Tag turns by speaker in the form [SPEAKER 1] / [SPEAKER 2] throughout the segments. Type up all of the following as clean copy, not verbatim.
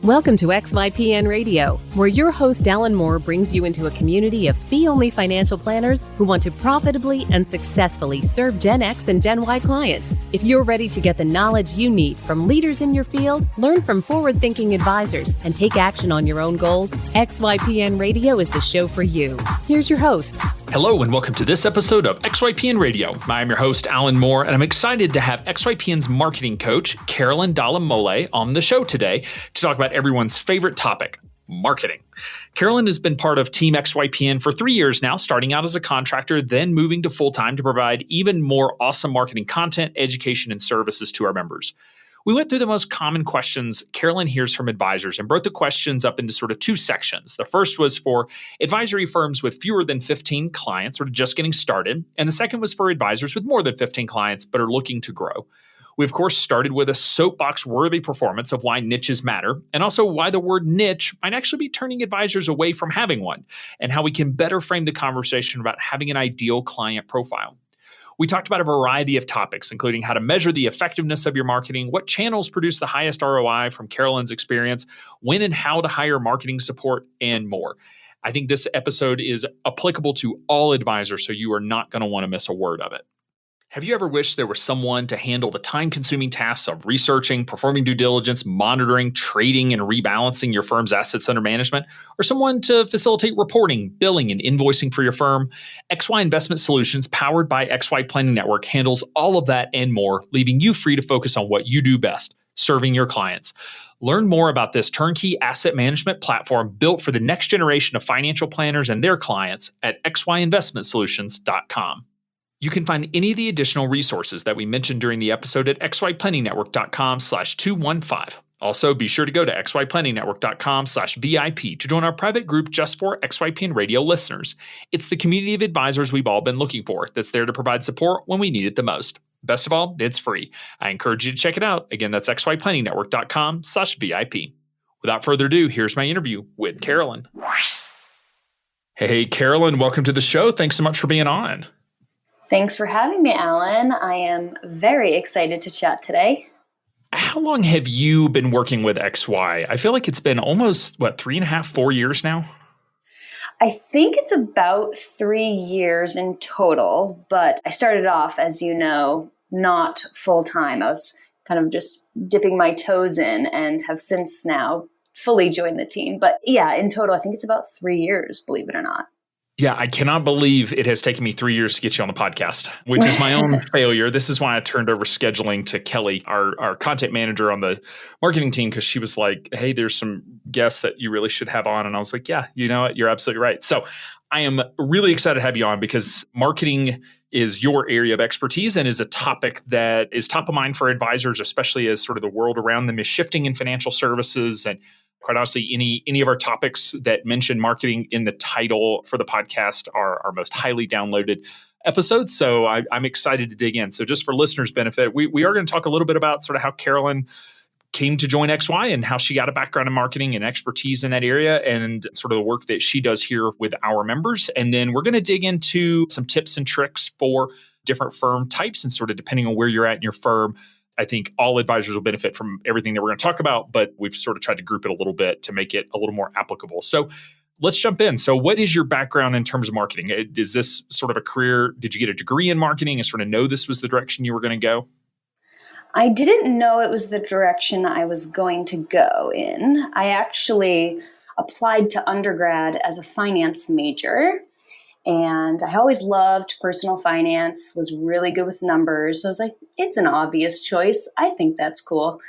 [SPEAKER 1] Welcome to XYPN Radio, where your host Alan Moore brings you into a community of fee-only financial planners who want to profitably and successfully serve Gen X and Gen Y clients. If you're ready to get the knowledge you need from leaders in your field, learn from forward-thinking advisors, and take action on your own goals, XYPN Radio is the show for you. Here's your host.
[SPEAKER 2] Hello and welcome to this episode of XYPN Radio. I'm your host, Alan Moore, and I'm excited to have XYPN's marketing coach, Carolyn Dalle-Molle, on the show today to talk about everyone's favorite topic, marketing. Carolyn has been part of Team XYPN for 3 years now, starting out as a contractor, then moving to full-time to provide even more awesome marketing content, education, and services to our members. We went through the most common questions Carolyn hears from advisors and broke the questions up into sort of two sections. The first was for advisory firms with fewer than 15 clients, sort of just getting started. And the second was for advisors with more than 15 clients, but are looking to grow. We, of course, started with a soapbox-worthy performance of why niches matter, and also why the word niche might actually be turning advisors away from having one, and how we can better frame the conversation about having an ideal client profile. We talked about a variety of topics, including how to measure the effectiveness of your marketing, what channels produce the highest ROI from Carolyn's experience, when and how to hire marketing support, and more. I think this episode is applicable to all advisors, so you are not going to want to miss a word of it. Have you ever wished there was someone to handle the time-consuming tasks of researching, performing due diligence, monitoring, trading, and rebalancing your firm's assets under management, or someone to facilitate reporting, billing, and invoicing for your firm? XY Investment Solutions, powered by XY Planning Network, handles all of that and more, leaving you free to focus on what you do best, serving your clients. Learn more about this turnkey asset management platform built for the next generation of financial planners and their clients at xyinvestmentsolutions.com. You can find any of the additional resources that we mentioned during the episode at xyplanningnetwork.com/215. Also, be sure to go to xyplanningnetwork.com/VIP to join our private group just for XYPN Radio listeners. It's the community of advisors we've all been looking for that's there to provide support when we need it the most. Best of all, it's free. I encourage you to check it out. Again, that's xyplanningnetwork.com/VIP. Without further ado, here's my interview with Carolyn. Hey, Carolyn, welcome to the show. Thanks so much for being on.
[SPEAKER 3] Thanks for having me, Alan. I am very excited to chat today.
[SPEAKER 2] How long have you been working with XY? I feel like it's been almost, 3.5, 4 years now?
[SPEAKER 3] I think it's about 3 years in total, but I started off, as you know, not full-time. I was kind of just dipping my toes in and have since now fully joined the team. But yeah, in total, I think it's about 3 years, believe it or not.
[SPEAKER 2] Yeah, I cannot believe it has taken me 3 years to get you on the podcast, which is my own failure. This is why I turned over scheduling to Kelly, our content manager on the marketing team, because she was like, hey, there's some guests that you really should have on. And I was like, yeah, you know what? You're absolutely right. So I am really excited to have you on because marketing is your area of expertise and is a topic that is top of mind for advisors, especially as sort of the world around them is shifting in financial services. And quite honestly, any of our topics that mention marketing in the title for the podcast are our most highly downloaded episodes. So I'm excited to dig in. So just for listeners' benefit, we are going to talk a little bit about sort of how Carolyn came to join XY and how she got a background in marketing and expertise in that area and sort of the work that she does here with our members. And then we're going to dig into some tips and tricks for different firm types and sort of depending on where you're at in your firm. I think all advisors will benefit from everything that we're going to talk about, but we've sort of tried to group it a little bit to make it a little more applicable. So let's jump in. So what is your background in terms of marketing? Is this sort of a career? Did you get a degree in marketing and sort of know this was the direction you were going to go?
[SPEAKER 3] I didn't know it was the direction I was going to go in. I actually applied to undergrad as a finance major. And I always loved personal finance, was really good with numbers. So I was like, it's an obvious choice. I think that's cool.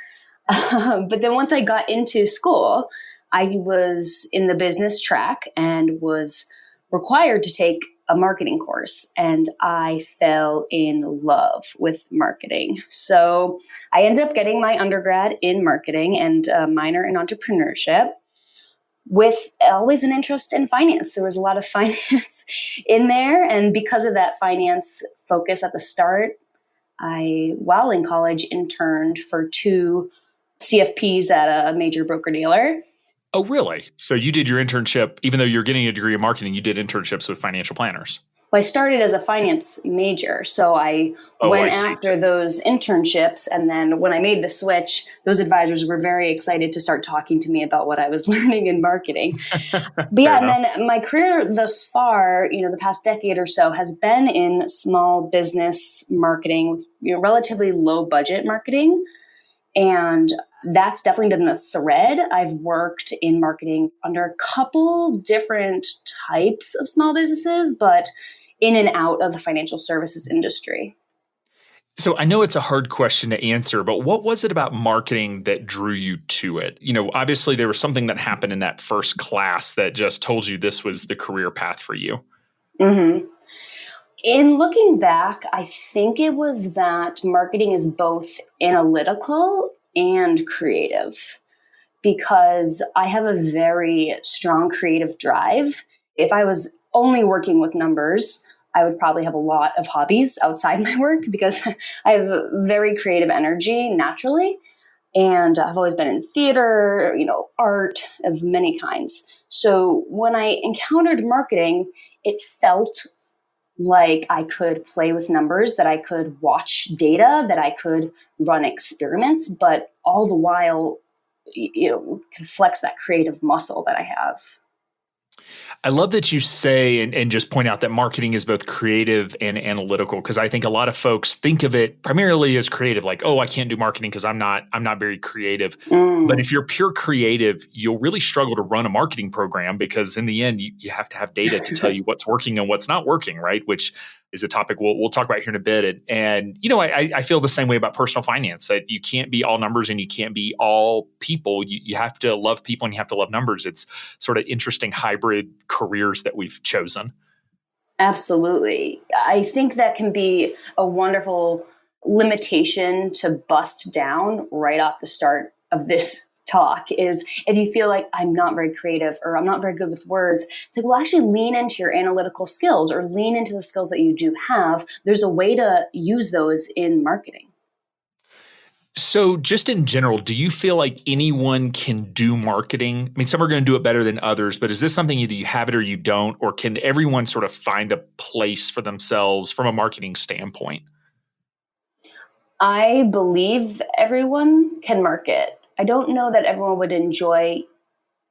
[SPEAKER 3] But then once I got into school, I was in the business track and was required to take a marketing course. And I fell in love with marketing. So I ended up getting my undergrad in marketing and a minor in entrepreneurship, with always an interest in finance. There was a lot of finance in there. And because of that finance focus at the start, while in college, interned for 2 CFPs at a major broker-dealer.
[SPEAKER 2] Oh, really? So you did your internship, even though you're getting a degree in marketing, you did internships with financial planners?
[SPEAKER 3] Well, I started as a finance major, so I
[SPEAKER 2] Oh, I
[SPEAKER 3] went
[SPEAKER 2] see.
[SPEAKER 3] after those internships. And then when I made the switch, those advisors were very excited to start talking to me about what I was learning in marketing. But
[SPEAKER 2] Fair
[SPEAKER 3] yeah, and
[SPEAKER 2] enough.
[SPEAKER 3] then my career thus far, the past decade or so has been in small business marketing, relatively low budget marketing. And that's definitely been the thread. I've worked in marketing under a couple different types of small businesses, but in and out of the financial services industry.
[SPEAKER 2] So I know it's a hard question to answer, but what was it about marketing that drew you to it? Obviously there was something that happened in that first class that just told you this was the career path for you.
[SPEAKER 3] hmm In looking back, I think it was that marketing is both analytical and creative because I have a very strong creative drive. If I was only working with numbers, I would probably have a lot of hobbies outside my work because I have very creative energy naturally. And I've always been in theater, art of many kinds. So when I encountered marketing, it felt like I could play with numbers, that I could watch data, that I could run experiments, but all the while, can flex that creative muscle that I have.
[SPEAKER 2] I love that you say and just point out that marketing is both creative and analytical because I think a lot of folks think of it primarily as creative, like, oh, I can't do marketing because I'm not very creative. But
[SPEAKER 3] Mm,
[SPEAKER 2] if you're pure creative, you'll really struggle to run a marketing program because in the end, you have to have data to tell you what's working and what's not working, right? Which is a topic we'll talk about here in a bit. I feel the same way about personal finance that you can't be all numbers and you can't be all people. You have to love people and you have to love numbers. It's sort of interesting hybrid careers that we've chosen.
[SPEAKER 3] absolutely. I think that can be a wonderful limitation to bust down right off the start of this talk is if you feel like I'm not very creative or I'm not very good with words, it's like, well, actually lean into your analytical skills or lean into the skills that you do have. There's a way to use those in marketing.
[SPEAKER 2] So, just in general, do you feel like anyone can do marketing? I mean, some are going to do it better than others, but is this something either you have it or you don't? Or can everyone sort of find a place for themselves from a marketing standpoint?
[SPEAKER 3] I believe everyone can market. I don't know that everyone would enjoy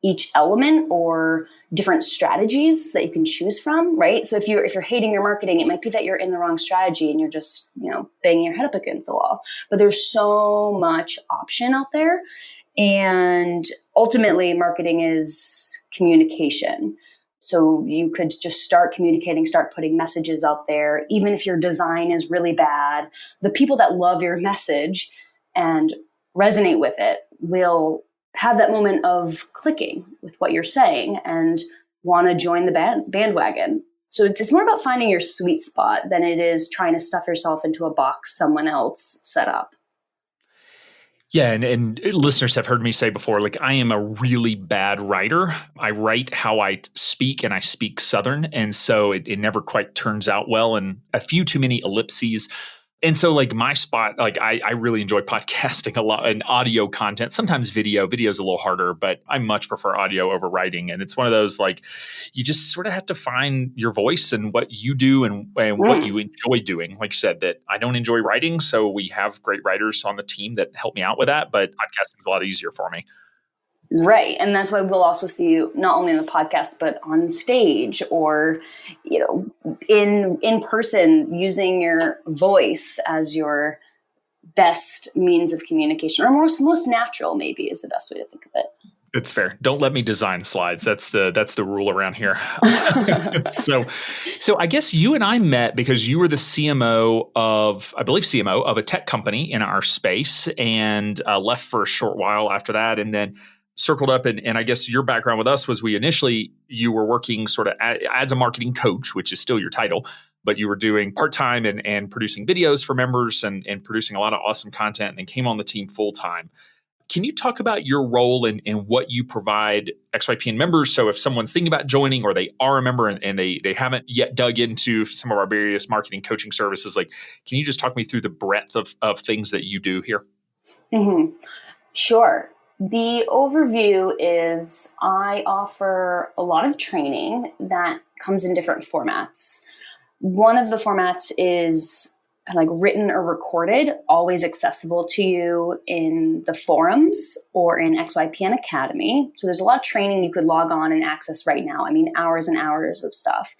[SPEAKER 3] each element or different strategies that you can choose from, right? So if you're hating your marketing, it might be that you're in the wrong strategy and you're just, banging your head up against the wall. But there's so much option out there. And ultimately marketing is communication. So you could just start communicating, start putting messages out there, even if your design is really bad. The people that love your message and resonate with it will have that moment of clicking with what you're saying and want to join the bandwagon. So it's more about finding your sweet spot than it is trying to stuff yourself into a box someone else set up.
[SPEAKER 2] Yeah, and listeners have heard me say before, like I am a really bad writer. I write how I speak and I speak Southern. And so it never quite turns out well and a few too many ellipses. And so like my spot, like I really enjoy podcasting a lot and audio content, sometimes video is a little harder, but I much prefer audio over writing. And it's one of those, like, you just sort of have to find your voice and what you do and what
[SPEAKER 3] Mm,
[SPEAKER 2] you enjoy doing. Like you said, that I don't enjoy writing. So we have great writers on the team that help me out with that, but podcasting is a lot easier for me.
[SPEAKER 3] right. And that's why we'll also see you not only in the podcast, but on stage or, in person using your voice as your best means of communication or most natural maybe is the best way to think of
[SPEAKER 2] It's fair. Don't let me design slides. That's the rule around here.
[SPEAKER 3] it.
[SPEAKER 2] So I guess you and I met because you were the CMO of a tech company in our space, and left for a short while after that, and then circled up. And I guess your background with us was you were working sort of as a marketing coach, which is still your title, but you were doing part time and producing videos for members and producing a lot of awesome content, and then came on the team full time. Can you talk about your role and what you provide XYPN members? So if someone's thinking about joining or they are a member and they haven't yet dug into some of our various marketing coaching services, like, can you just talk me through the breadth of things that you do here?
[SPEAKER 3] hmm Sure. The overview is I offer a lot of training that comes in different formats. One of the formats is kind of like written or recorded, always accessible to you in the forums or in XYPN Academy. So there's a lot of training you could log on and access right now. I mean, hours and hours of stuff.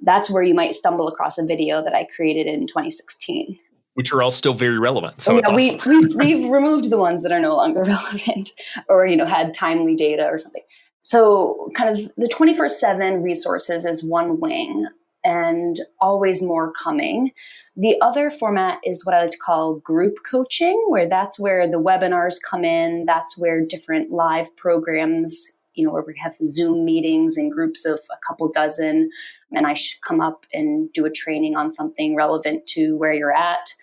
[SPEAKER 3] That's where you might stumble across a video that I created in 2016.
[SPEAKER 2] Which are all still very relevant. So it's
[SPEAKER 3] awesome. We've removed the ones that are no longer relevant or, had timely data or something. So kind of the 24/7 resources is one wing, and always more coming. The other format is what I like to call group coaching, where that's where the webinars come in. That's where different live programs, where we have Zoom meetings in groups of a couple dozen, and I come up and do a training on something relevant to where you're at.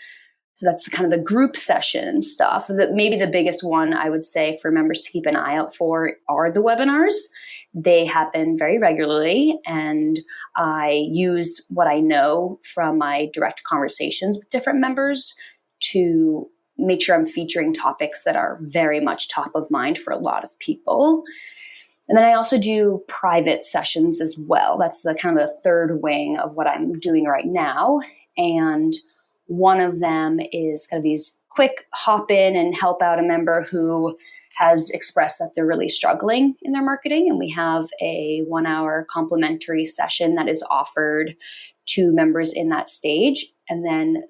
[SPEAKER 3] So that's kind of the group session stuff. Maybe the biggest one I would say for members to keep an eye out for are the webinars. They happen very regularly, and I use what I know from my direct conversations with different members to make sure I'm featuring topics that are very much top of mind for a lot of people. And then I also do private sessions as well. That's the kind of the third wing of what I'm doing right now. And one of them is kind of these quick hop in and help out a member who has expressed that they're really struggling in their marketing. And we have a 1-hour complimentary session that is offered to members in that stage. And then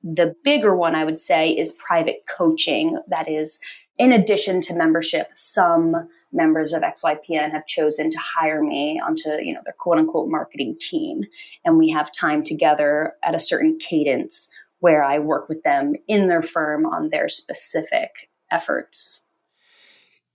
[SPEAKER 3] the bigger one, I would say, is private coaching. That is, in addition to membership, some members of XYPN have chosen to hire me onto, their quote unquote marketing team. And we have time together at a certain cadence where I work with them in their firm on their specific efforts.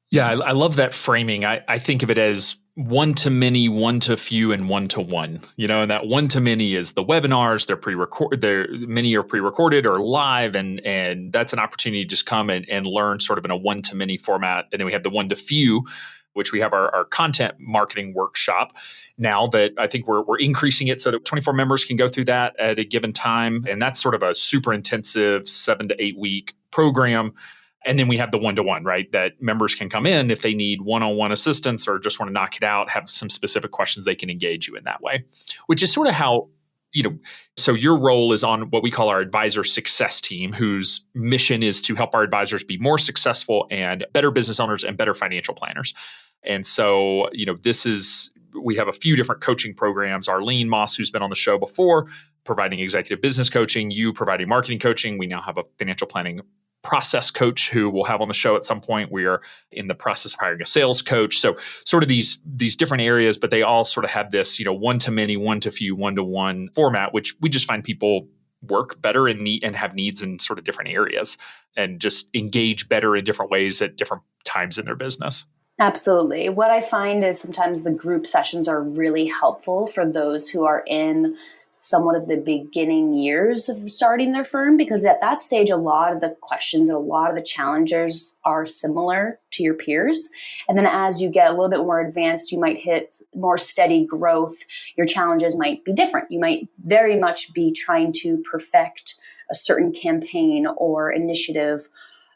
[SPEAKER 2] Yeah, I love that framing. I think of it as one to many, one to few, and one to one. And that one to many is the webinars. They're pre-recorded. Many are pre-recorded or live, and that's an opportunity to just come and learn sort of in a one to many format. And then we have the one to few, which we have our content marketing workshop now that I think we're increasing it so that 24 members can go through that at a given time. And that's sort of a super intensive 7 to 8 week program. And then we have the one-to-one, right? That members can come in if they need one-on-one assistance or just want to knock it out, have some specific questions, they can engage you in that way, which is sort of how, so your role is on what we call our advisor success team, whose mission is to help our advisors be more successful and better business owners and better financial planners. And so, we have a few different coaching programs. Arlene Moss, who's been on the show before, providing executive business coaching, you providing marketing coaching. We now have a financial planning process coach who we'll have on the show at some point. We are in the process of hiring a sales coach. So sort of these different areas, but they all sort of have this, one to many, one to few, one to one format, which we just find people work better and have needs in sort of different areas and just engage better in different ways at different times in their business.
[SPEAKER 3] Absolutely. What I find is sometimes the group sessions are really helpful for those who are in somewhat of the beginning years of starting their firm, because at that stage, a lot of the questions and a lot of the challenges are similar to your peers. And then as you get a little bit more advanced, you might hit more steady growth. Your challenges might be different. You might very much be trying to perfect a certain campaign or initiative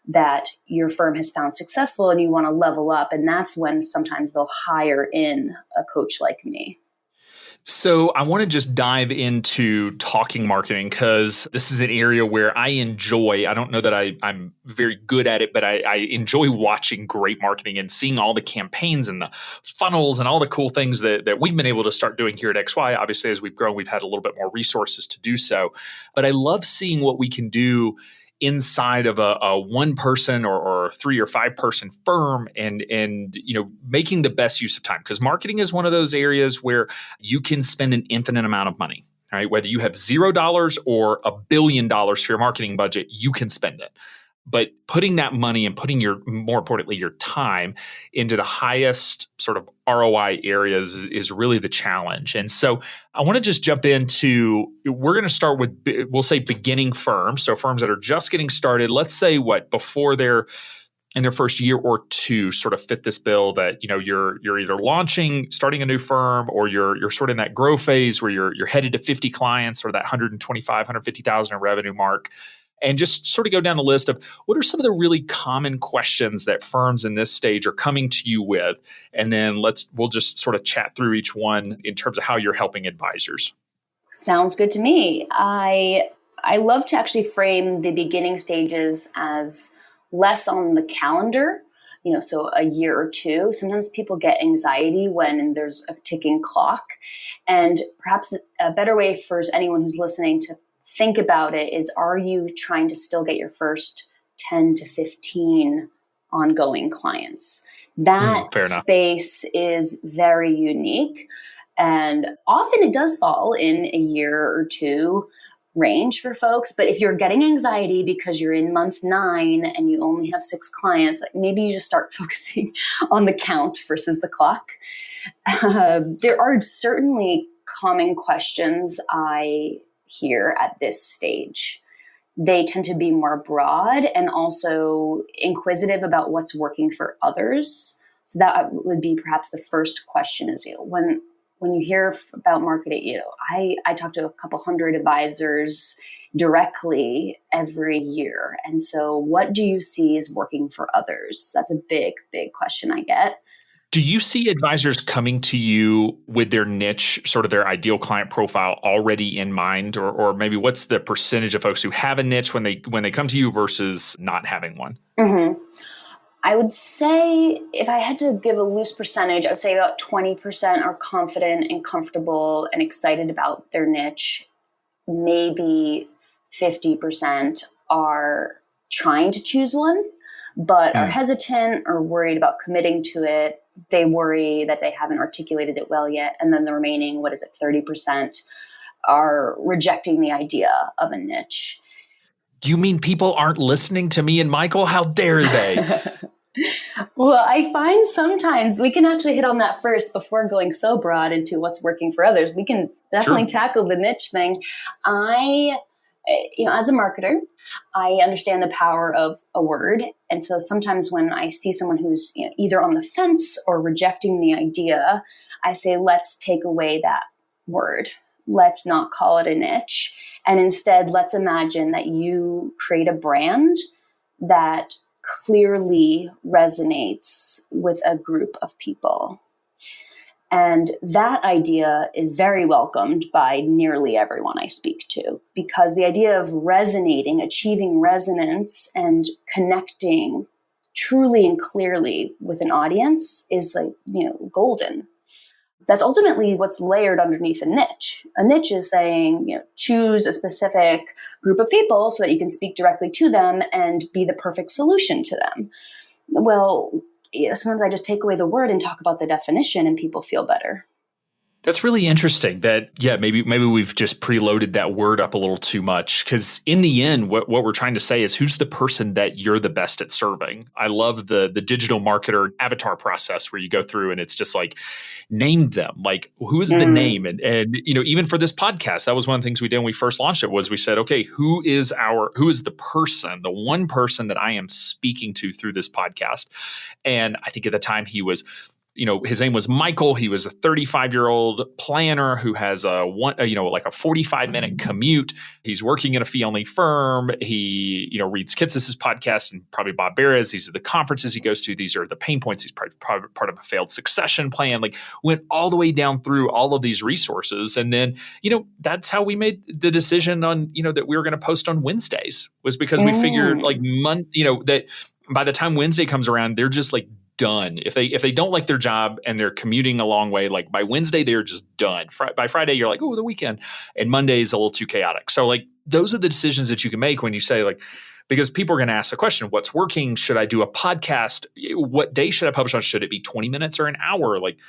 [SPEAKER 3] that your firm has found successful and you want to level up. And that's when sometimes they'll hire in a coach like me.
[SPEAKER 2] So I want to just dive into talking marketing because this is an area where I enjoy. I don't know that I'm very good at it, but I enjoy watching great marketing and seeing all the campaigns and the funnels and all the cool things that we've been able to start doing here at XY. Obviously, as we've grown, we've had a little bit more resources to do so. But I love seeing what we can do inside of a one person or 3 or 5 person firm and making the best use of time, because marketing is one of those areas where you can spend an infinite amount of money, right? Whether you have $0 or $1 billion for your marketing budget, you can spend it. But putting that money and putting more importantly, your time into the highest sort of ROI areas is really the challenge. And so I want to just jump into, we're going to start with, we'll say beginning firms. So firms that are just getting started, let's say before they're in their first year or two sort of fit this bill that, you're either starting a new firm, or you're sort of in that grow phase where you're headed to 50 clients or that 125, 150,000 in revenue mark. And just sort of go down the list of what are some of the really common questions that firms in this stage are coming to you with. And then we'll just sort of chat through each one in terms of how you're helping advisors.
[SPEAKER 3] Sounds good to me. I love to actually frame the beginning stages as less on the calendar, so a year or two. Sometimes people get anxiety when there's a ticking clock. And perhaps a better way for anyone who's listening to think about it is, are you trying to still get your first 10 to 15 ongoing clients? That space is very unique. And often it does fall in a year or two range for folks. But if you're getting anxiety because you're in month 9 and you only have 6 clients, maybe you just start focusing on the count versus the clock. There are certainly common questions I hear at this stage. They tend to be more broad and also inquisitive about what's working for others. So that would be perhaps the first question is, when you hear about marketing, I talk to a couple hundred advisors directly every year. And so what do you see is working for others? That's a big, big question I get.
[SPEAKER 2] Do you see advisors coming to you with their niche, sort of their ideal client profile already in mind? Or maybe what's the percentage of folks who have a niche when they come to you versus not having one?
[SPEAKER 3] Mm-hmm. I would say, if I had to give a loose percentage, I would say about 20% are confident and comfortable and excited about their niche. Maybe 50% are trying to choose one, but are hesitant or worried about committing to it. They worry that they haven't articulated it well yet. And then the remaining, 30% are rejecting the idea of a niche.
[SPEAKER 2] You mean people aren't listening to me and Michael? How dare they?
[SPEAKER 3] Well, I find sometimes we can actually hit on that first before going so broad into what's working for others. We can definitely tackle the niche thing. As a marketer, I understand the power of a word. And so sometimes when I see someone who's either on the fence or rejecting the idea, I say, let's take away that word. Let's not call it a niche. And instead, let's imagine that you create a brand that clearly resonates with a group of people. And that idea is very welcomed by nearly everyone I speak to, because the idea of resonating, achieving resonance and connecting truly and clearly with an audience is golden. That's ultimately what's layered underneath a niche. A niche is saying, choose a specific group of people so that you can speak directly to them and be the perfect solution to them. Well, sometimes I just take away the word and talk about the definition and people feel better.
[SPEAKER 2] That's really interesting that, maybe we've just preloaded that word up a little too much, because in the end, what we're trying to say is, who's the person that you're the best at serving? I love the digital marketer avatar process where you go through and it's just like, name them, like who is the name? And even for this podcast, that was one of the things we did when we first launched it, was we said, okay, who is the person, the one person that I am speaking to through this podcast? And I think at the time he was, his name was Michael. He was a 35-year-old planner who has a 45-minute commute. He's working in a fee-only firm. He, reads Kitsis's podcast and probably Bob Barra's. These are the conferences he goes to. These are the pain points. He's part of a failed succession plan. Like, went all the way down through all of these resources. And then, that's how we made the decision on, that we were going to post on Wednesdays, was because we figured that by the time Wednesday comes around, they're just like done. If they don't like their job and they're commuting a long way, like by Wednesday, they're just done. By Friday, you're like, oh, the weekend. And Monday is a little too chaotic. So like, those are the decisions that you can make when you say, like, because people are going to ask the question, what's working? Should I do a podcast? What day should I publish on? Should it be 20 minutes or an hour? Like,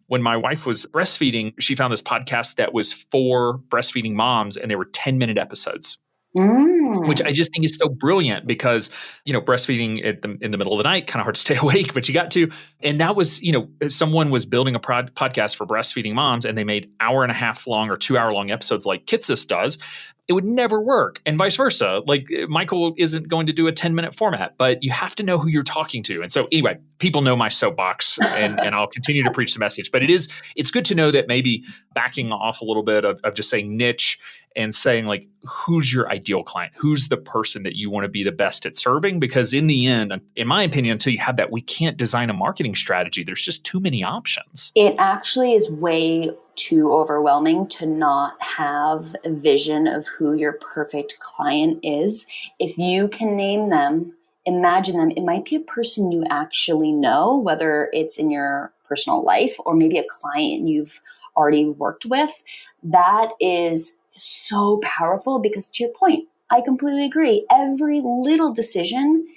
[SPEAKER 2] when my wife was breastfeeding, she found this podcast that was for breastfeeding moms, and they were 10-minute episodes. Which I just think is so brilliant, because, breastfeeding in the middle of the night, kind of hard to stay awake, but you got to. And that was, someone was building a podcast for breastfeeding moms, and they made 1.5 hour long or 2 hour long episodes like Kitsis does. It would never work, and vice versa. Like, Michael isn't going to do a 10-minute format, but you have to know who you're talking to. And so anyway, people know my soapbox, and I'll continue to preach the message. But it's good to know that maybe backing off a little bit of just saying niche and saying, like, who's your ideal client? Who's the person that you want to be the best at serving? Because in the end, in my opinion, until you have that, we can't design a marketing strategy. There's just too many options.
[SPEAKER 3] It actually is way too overwhelming to not have a vision of who your perfect client is. If you can name them, imagine them, it might be a person you actually know, whether it's in your personal life or maybe a client you've already worked with. That is so powerful because, to your point, I completely agree. Every little decision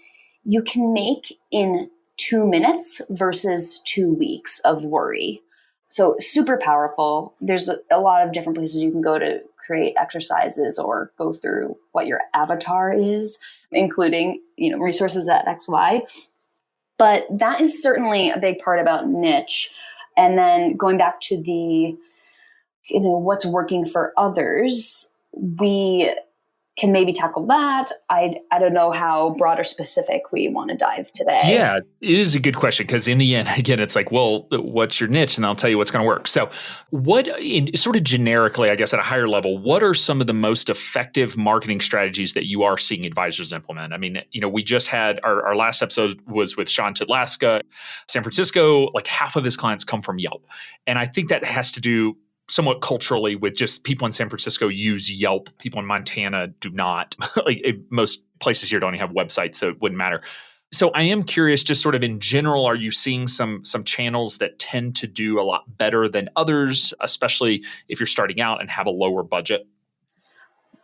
[SPEAKER 3] you can make in 2 minutes versus 2 weeks of worry. So super powerful. There's a lot of different places you can go to create exercises or go through what your avatar is, including, resources at XY. But that is certainly a big part about niche. And then going back to the, what's working for others, we can maybe tackle that. I don't know how broad or specific we want to dive today.
[SPEAKER 2] Yeah, it is a good question because in the end, again, it's like, well, what's your niche? And I'll tell you what's going to work. So sort of generically, I guess at a higher level, what are some of the most effective marketing strategies that you are seeing advisors implement? I mean, we just had our last episode was with Sean Tidlaska, San Francisco, like half of his clients come from Yelp. And I think that has to do somewhat culturally with just people in San Francisco use Yelp. People in Montana do not. Most places here don't even have websites, so it wouldn't matter. So I am curious, just sort of in general, are you seeing some channels that tend to do a lot better than others, especially if you're starting out and have a lower budget?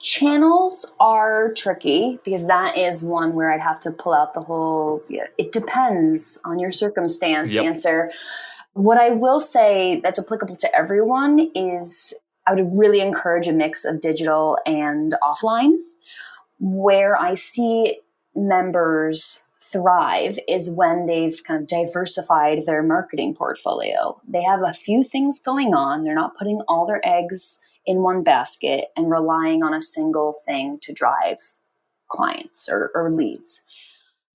[SPEAKER 3] Channels are tricky because that is one where I'd have to pull out the whole, it depends on your circumstance answer. What I will say that's applicable to everyone is I would really encourage a mix of digital and offline. Where I see members thrive is when they've kind of diversified their marketing portfolio. They have a few things going on. They're not putting all their eggs in one basket and relying on a single thing to drive clients or leads.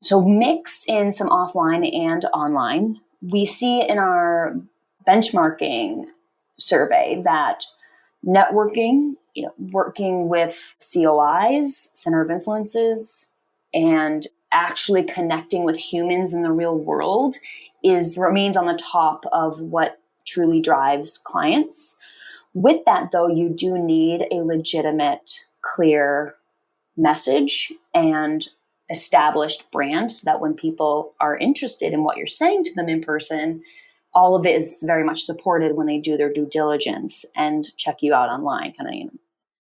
[SPEAKER 3] So mix in some offline and online. We see in our benchmarking survey that networking, working with COIs, center of influences, and actually connecting with humans in the real world remains on the top of what truly drives clients. With that, though, you do need a legitimate, clear message and established brand so that when people are interested in what you're saying to them in person, all of it is very much supported when they do their due diligence and check you out online, kind of,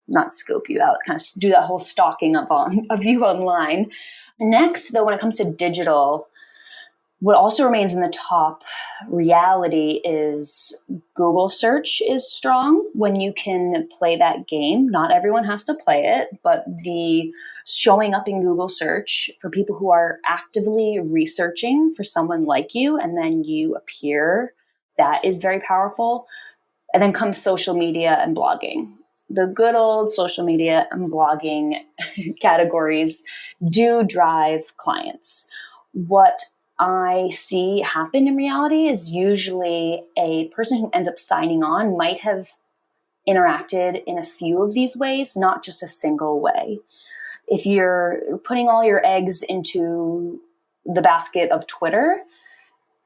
[SPEAKER 3] not scope you out, kind of do that whole stalking of you online. Next, though, when it comes to digital, what also remains in the top reality is Google search is strong when you can play that game. Not everyone has to play it, but the showing up in Google search for people who are actively researching for someone like you, and then you appear, that is very powerful. And then comes social media and blogging. The good old social media and blogging categories do drive clients. What I see happen in reality is usually a person who ends up signing on might have interacted in a few of these ways, not just a single way. If you're putting all your eggs into the basket of Twitter,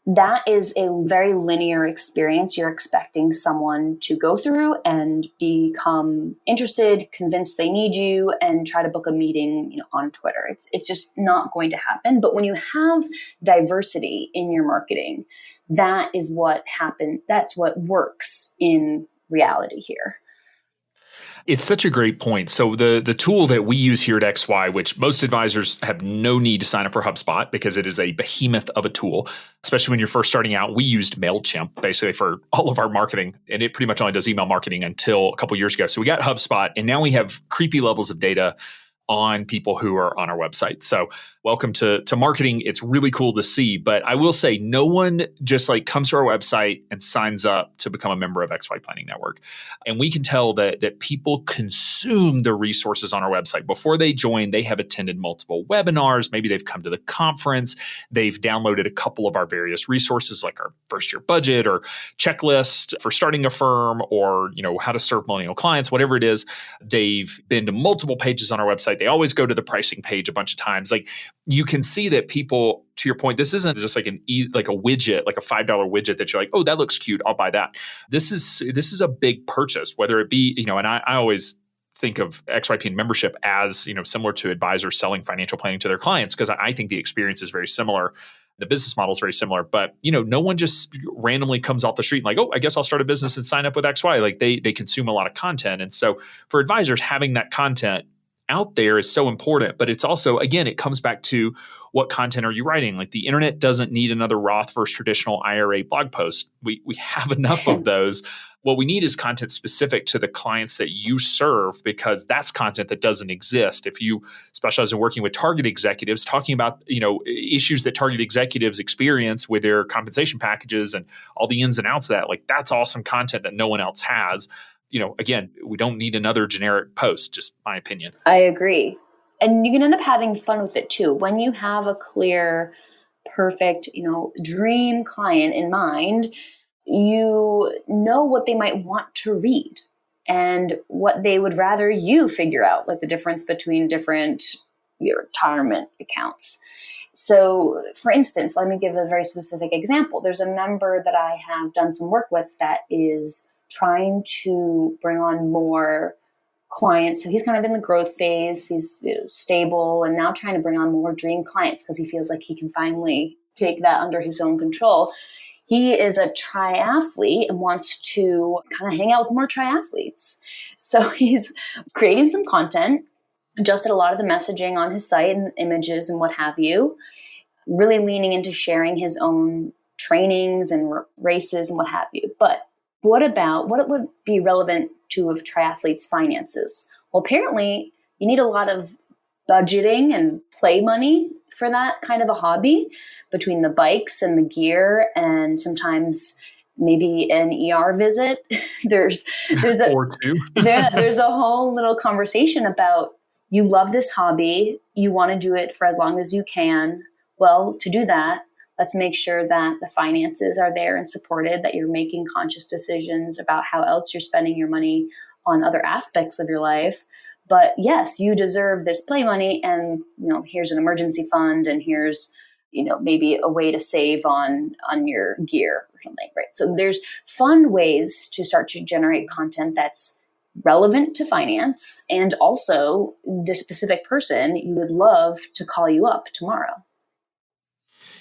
[SPEAKER 3] that is a very linear experience you're expecting someone to go through and become interested, convinced they need you, and try to book a meeting, on Twitter. It's just not going to happen. But when you have diversity in your marketing, that is what happens. That's what works in reality here.
[SPEAKER 2] It's such a great point. So the tool that we use here at XY, which most advisors have no need to sign up for HubSpot because it is a behemoth of a tool, especially when you're first starting out. We used MailChimp basically for all of our marketing, and it pretty much only does email marketing until a couple years ago. So we got HubSpot, and now we have creepy levels of data on people who are on our website. So welcome to marketing. It's really cool to see, but I will say no one just comes to our website and signs up to become a member of XY Planning Network. And we can tell that people consume the resources on our website. Before they join, they have attended multiple webinars. Maybe they've come to the conference. They've downloaded a couple of our various resources like our first year budget or checklist for starting a firm or, how to serve millennial clients, whatever it is. They've been to multiple pages on our website. They always go to the pricing page a bunch of times. you can see that people, to your point, this isn't just like like a widget, like a $5 widget that you're like, oh, that looks cute, I'll buy that. This is a big purchase, whether it be, and I always think of XYPN membership as, similar to advisors selling financial planning to their clients, because I think the experience is very similar. The business model is very similar, but no one just randomly comes off the street and like, oh, I guess I'll start a business and sign up with XY. Like they consume a lot of content. And so for advisors, having that content out there is so important, but it's also, again, it comes back to what content are you writing? Like the internet doesn't need another Roth versus traditional IRA blog post. We have enough of those. What we need is content specific to the clients that you serve, because that's content that doesn't exist. If you specialize in working with target executives, talking about, issues that target executives experience with their compensation packages and all the ins and outs of that, like that's awesome content that no one else has. Again, we don't need another generic post, just my opinion.
[SPEAKER 3] I agree. And you can end up having fun with it too. When you have a clear, perfect, dream client in mind, you know what they might want to read and what they would rather you figure out, like the difference between different retirement accounts. So for instance, let me give a very specific example. There's a member that I have done some work with that is trying to bring on more clients. So he's kind of in the growth phase. He's stable and now trying to bring on more dream clients because he feels like he can finally take that under his own control. He is a triathlete and wants to kind of hang out with more triathletes. So he's creating some content, adjusted a lot of the messaging on his site and images and what have you, really leaning into sharing his own trainings and races and what have you. But what would be relevant to a triathlete's finances? Well, apparently you need a lot of budgeting and play money for that kind of a hobby, between the bikes and the gear and sometimes maybe an ER visit. there's a
[SPEAKER 2] or two.
[SPEAKER 3] there's a whole little conversation about, you love this hobby, you want to do it for as long as you can. Well, to do that, let's make sure that the finances are there and supported, that you're making conscious decisions about how else you're spending your money on other aspects of your life. But yes, you deserve this play money, and here's an emergency fund, and here's maybe a way to save on your gear or something, right? So there's fun ways to start to generate content that's relevant to finance, and also the specific person you would love to call you up tomorrow.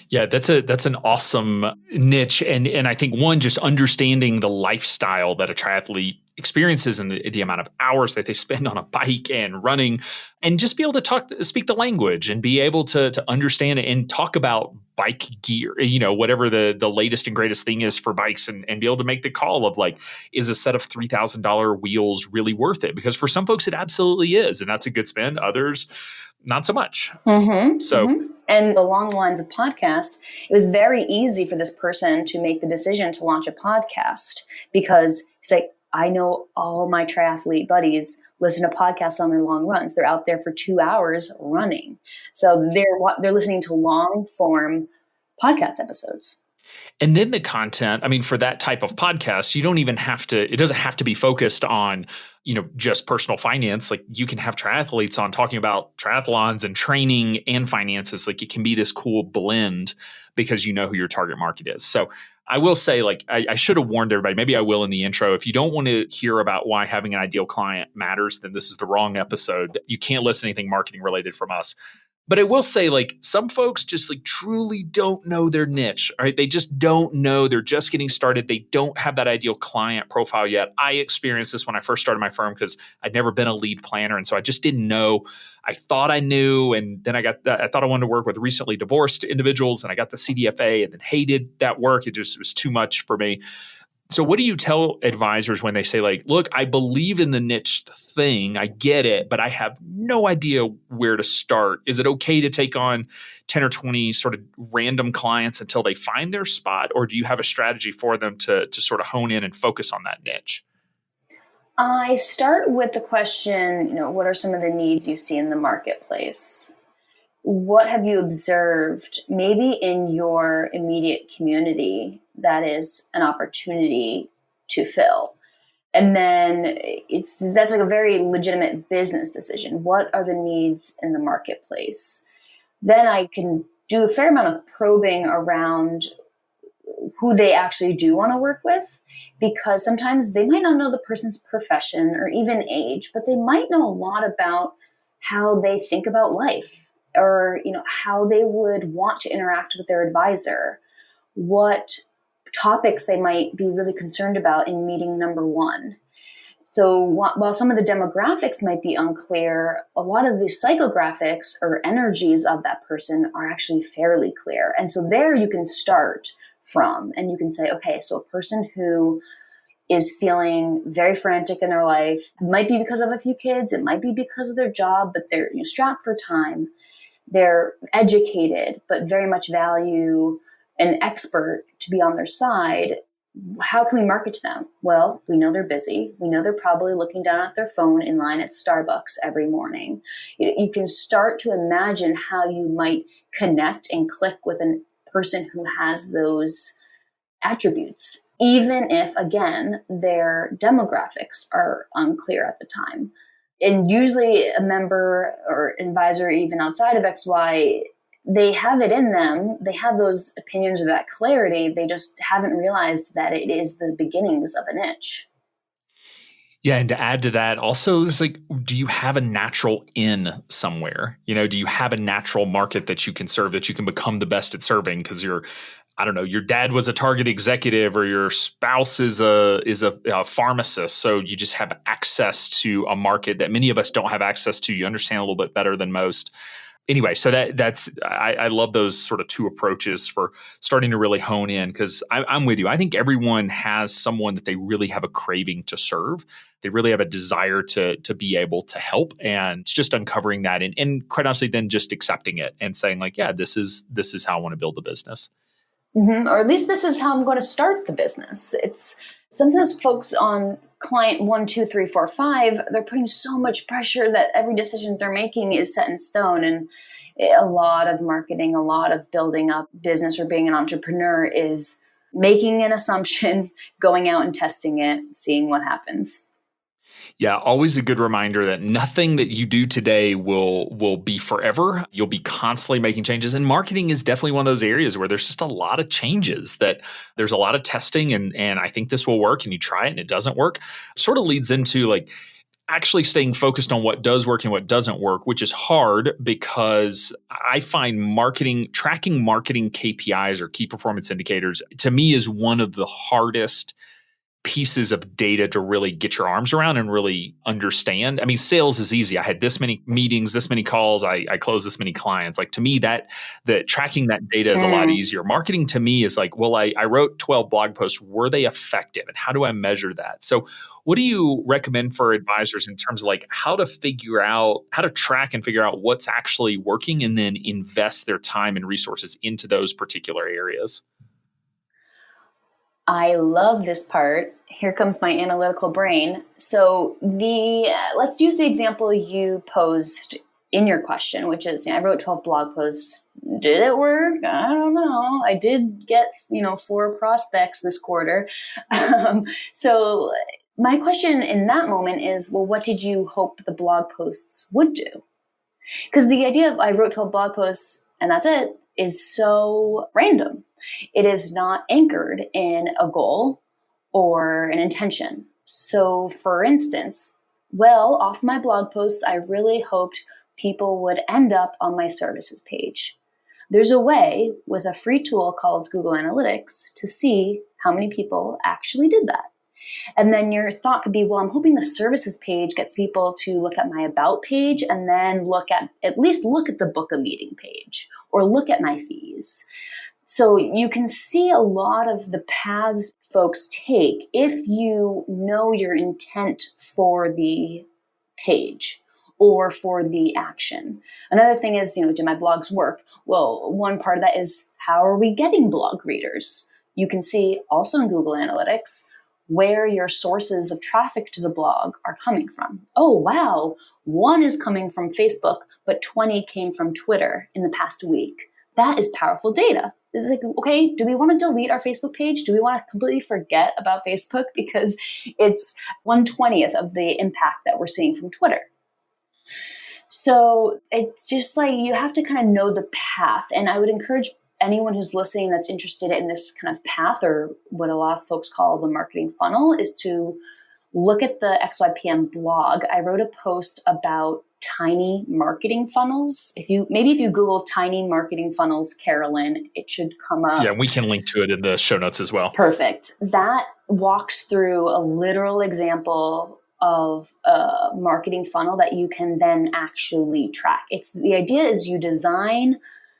[SPEAKER 2] Yeah, that's an awesome niche. And I think one, just understanding the lifestyle that a triathlete experiences and the amount of hours that they spend on a bike and running, and just be able to speak the language and be able to understand and talk about bike gear, whatever the latest and greatest thing is for bikes, and be able to make the call of like, is a set of $3,000 wheels really worth it? Because for some folks it absolutely is, and that's a good spend. Others, not so much.
[SPEAKER 3] Mm-hmm,
[SPEAKER 2] so.
[SPEAKER 3] Mm-hmm. And along the lines of podcast, it was very easy for this person to make the decision to launch a podcast, because he's like, I know all my triathlete buddies listen to podcasts on their long runs. They're out there for 2 hours running. So they're listening to long form podcast episodes.
[SPEAKER 2] And then the content, for that type of podcast, you don't even have to, it doesn't have to be focused on, just personal finance. Like you can have triathletes on talking about triathlons and training and finances. Like it can be this cool blend because you know who your target market is. So I will say, like, I should have warned everybody, maybe I will in the intro. If you don't want to hear about why having an ideal client matters, then this is the wrong episode. You can't listen to anything marketing related from us. But I will say, like, some folks just like truly don't know their niche, right? They just don't know. They're just getting started. They don't have that ideal client profile yet. I experienced this when I first started my firm because I'd never been a lead planner. And so I just didn't know. I thought I knew. And then I thought I wanted to work with recently divorced individuals, and I got the CDFA and then hated that work. It was too much for me. So what do you tell advisors when they say, like, look, I believe in the niche thing, I get it, but I have no idea where to start? Is it okay to take on 10 or 20 sort of random clients until they find their spot? Or do you have a strategy for them to sort of hone in and focus on that niche?
[SPEAKER 3] I start with the question, what are some of the needs you see in the marketplace? What have you observed maybe in your immediate community that is an opportunity to fill? And then that's like a very legitimate business decision. What are the needs in the marketplace? Then I can do a fair amount of probing around who they actually do want to work with, because sometimes they might not know the person's profession or even age, but they might know a lot about how they think about life, or how they would want to interact with their advisor, what topics they might be really concerned about in meeting number one. So while some of the demographics might be unclear, a lot of the psychographics or energies of that person are actually fairly clear. And so there you can start from, and you can say, okay, so a person who is feeling very frantic in their life, it might be because of a few kids, it might be because of their job, but they're strapped for time. They're educated, but very much value an expert to be on their side. How can we market to them? Well, we know they're busy. We know they're probably looking down at their phone in line at Starbucks every morning. You can start to imagine how you might connect and click with a person who has those attributes, even if, again, their demographics are unclear at the time. And usually a member or advisor, even outside of XY, they have it in them. They have those opinions or that clarity. They just haven't realized that it is the beginnings of a niche.
[SPEAKER 2] Yeah. And to add to that, also, it's like, do you have a natural in somewhere? Do you have a natural market that you can serve, that you can become the best at serving? Because your dad was a Target executive, or your spouse is a pharmacist. So you just have access to a market that many of us don't have access to. You understand a little bit better than most. Anyway, so I love those sort of two approaches for starting to really hone in, because I'm with you. I think everyone has someone that they really have a craving to serve. They really have a desire to be able to help, and it's just uncovering that, and quite honestly, then just accepting it and saying like, yeah, this is how I want to build the business.
[SPEAKER 3] Mm-hmm. Or at least this is how I'm going to start the business. It's sometimes folks on client 1, 2, 3, 4, 5, they're putting so much pressure that every decision they're making is set in stone. And a lot of marketing, a lot of building up business or being an entrepreneur is making an assumption, going out and testing it, seeing what happens.
[SPEAKER 2] Yeah, always a good reminder that nothing that you do today will be forever. You'll be constantly making changes. And marketing is definitely one of those areas where there's just a lot of changes, that there's a lot of testing, and I think this will work, and you try it and it doesn't work. It sort of leads into like actually staying focused on what does work and what doesn't work, which is hard, because I find tracking marketing KPIs or key performance indicators, to me, is one of the hardest pieces of data to really get your arms around and really understand. I mean, sales is easy. I had this many meetings, this many calls, I closed this many clients. Like, to me, that tracking that data is a lot easier. Marketing to me is like, well, I wrote 12 blog posts. Were they effective? And how do I measure that? So what do you recommend for advisors in terms of like how to track and figure out what's actually working, and then invest their time and resources into those particular areas?
[SPEAKER 3] I love this part. Here comes my analytical brain. So let's use the example you posed in your question, which is, I wrote 12 blog posts. Did it work? I don't know. I did get, 4 prospects this quarter. So my question in that moment is, well, what did you hope the blog posts would do? Because the idea of I wrote 12 blog posts and that's it is so random. It is not anchored in a goal or an intention. So for instance, off my blog posts, I really hoped people would end up on my services page. There's a way with a free tool called Google Analytics to see how many people actually did that. And then your thought could be, well, I'm hoping the services page gets people to look at my about page and then at least look at the book a meeting page or look at my fees. So you can see a lot of the paths folks take if you know your intent for the page or for the action. Another thing is, do my blogs work? Well, one part of that is, how are we getting blog readers? You can see also in Google Analytics where your sources of traffic to the blog are coming from. Oh, wow, 1 is coming from Facebook, but 20 came from Twitter in the past week. That is powerful data. It's like, okay, do we want to delete our Facebook page? Do we want to completely forget about Facebook because it's 1/20th of the impact that we're seeing from Twitter? So it's just like you have to kind of know the path. And I would encourage anyone who's listening that's interested in this kind of path, or what a lot of folks call the marketing funnel, is to look at the XYPN blog. I wrote a post about tiny marketing funnels. If you Google tiny marketing funnels, Carolyn, it should come up.
[SPEAKER 2] Yeah, we can link to it in the show notes as well.
[SPEAKER 3] Perfect. That walks through a literal example of a marketing funnel that you can then actually track. The idea is you design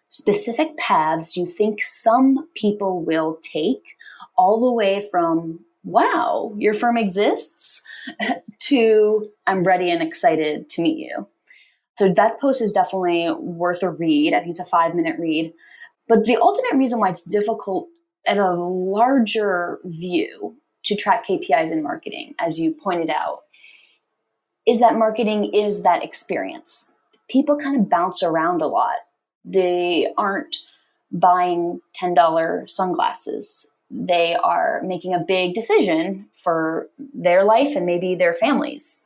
[SPEAKER 3] specific paths you think some people will take, all the way from, wow, your firm exists, to I'm ready and excited to meet you. So that post is definitely worth a read. I think it's a 5-minute read. But the ultimate reason why it's difficult at a larger view to track KPIs in marketing, as you pointed out, is that marketing is that experience. People kind of bounce around a lot. They aren't buying $10 sunglasses. They are making a big decision for their life and maybe their families.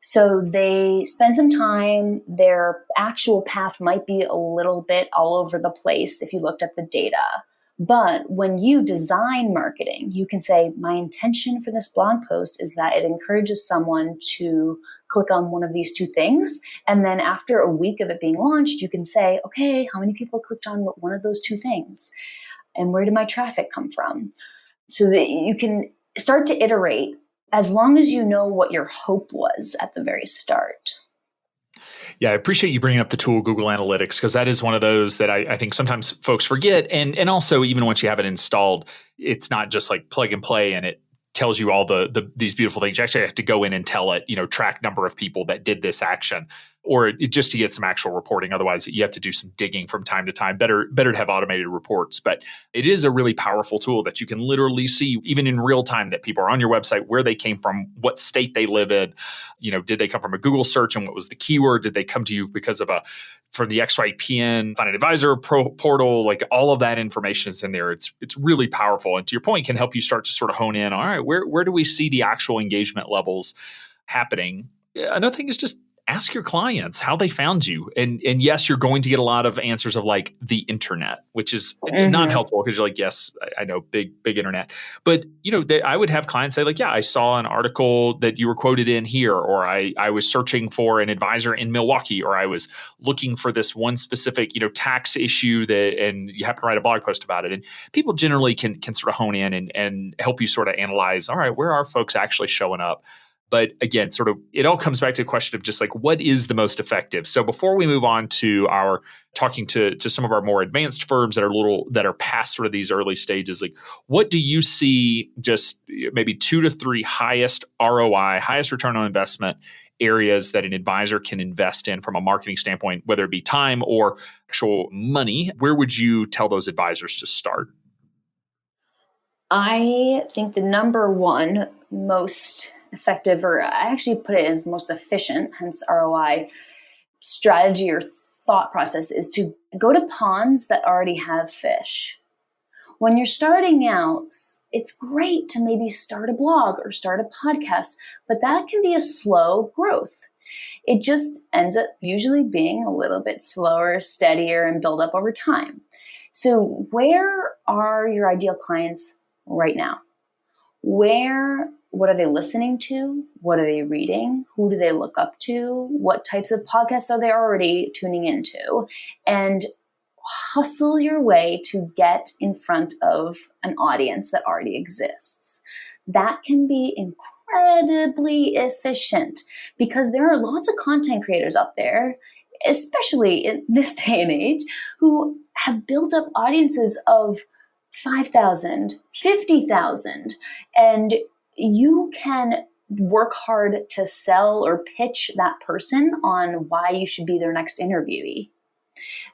[SPEAKER 3] So they spend some time. Their actual path might be a little bit all over the place if you looked at the data. But when you design marketing, you can say, my intention for this blog post is that it encourages someone to click on one of these two things. And then after a week of it being launched, you can say, okay, how many people clicked on one of those two things? And where did my traffic come from? So that you can start to iterate, as long as you know what your hope was at the very start.
[SPEAKER 2] Yeah, I appreciate you bringing up the tool Google Analytics, because that is one of those that I think sometimes folks forget. And also, even once you have it installed, it's not just like plug and play and it tells you all these beautiful things. You actually have to go in and tell it, track number of people that did this action, or just to get some actual reporting. Otherwise, you have to do some digging from time to time. Better to have automated reports. But it is a really powerful tool that you can literally see, even in real time, that people are on your website, where they came from, what state they live in. Did they come from a Google search, and what was the keyword? Did they come to you because of from the XYPN Find an Advisor portal? Like, all of that information is in there. It's really powerful. And to your point, can help you start to sort of hone in. All right, where do we see the actual engagement levels happening? Another thing is just ask your clients how they found you. And yes, you're going to get a lot of answers of like the internet, which is not helpful, because you're like, yes, I know, big internet. But, I would have clients say like, yeah, I saw an article that you were quoted in here, or I was searching for an advisor in Milwaukee, or I was looking for this one specific, tax issue and you have to write a blog post about it. And people generally can sort of hone in and help you sort of analyze, all right, where are folks actually showing up? But again, sort of, it all comes back to the question of just like, what is the most effective? So before we move on to our talking to some of our more advanced firms that are past sort of these early stages, like, what do you see just maybe 2 to 3 highest ROI, highest return on investment areas that an advisor can invest in from a marketing standpoint, whether it be time or actual money? Where would you tell those advisors to start?
[SPEAKER 3] I think the number one most effective, or I actually put it as most efficient, hence ROI, strategy or thought process, is to go to ponds that already have fish. When you're starting out, it's great to maybe start a blog or start a podcast, but that can be a slow growth. It just ends up usually being a little bit slower, steadier, and build up over time. So where are your ideal clients right now? What are they listening to? What are they reading? Who do they look up to? What types of podcasts are they already tuning into? And hustle your way to get in front of an audience that already exists. That can be incredibly efficient, because there are lots of content creators out there, especially in this day and age, who have built up audiences of 5,000, 50,000, and you can work hard to sell or pitch that person on why you should be their next interviewee.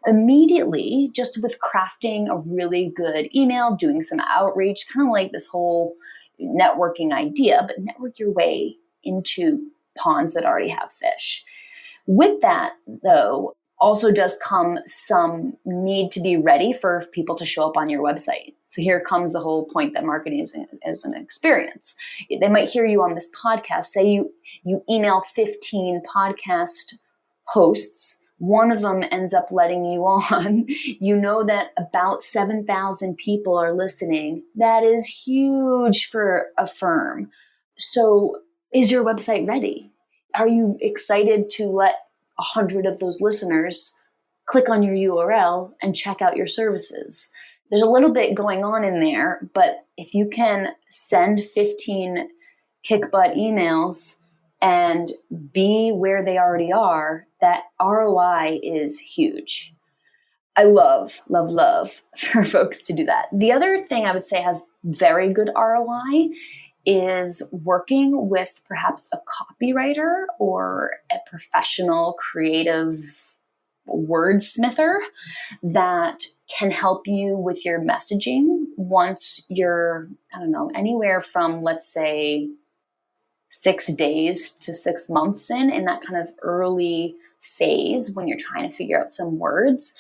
[SPEAKER 3] Immediately, just with crafting a really good email, doing some outreach, kind of like this whole networking idea, but network your way into ponds that already have fish. With that, though, also does come some need to be ready for people to show up on your website. So here comes the whole point that marketing is an experience. They might hear you on this podcast. Say you email 15 podcast hosts, one of them ends up letting you on, you know that about 7,000 people are listening. That is huge for a firm. So is your website ready? Are you excited to let 100 of those listeners click on your URL and check out your services? There's a little bit going on in there, but if you can send 15 kick butt emails and be where they already are, that ROI is huge. I love for folks to do that. The other thing I would say has very good ROI is working with perhaps a copywriter or a professional creative wordsmither that can help you with your messaging once you're, anywhere from, let's say, 6 days to 6 months in that kind of early phase when you're trying to figure out some words.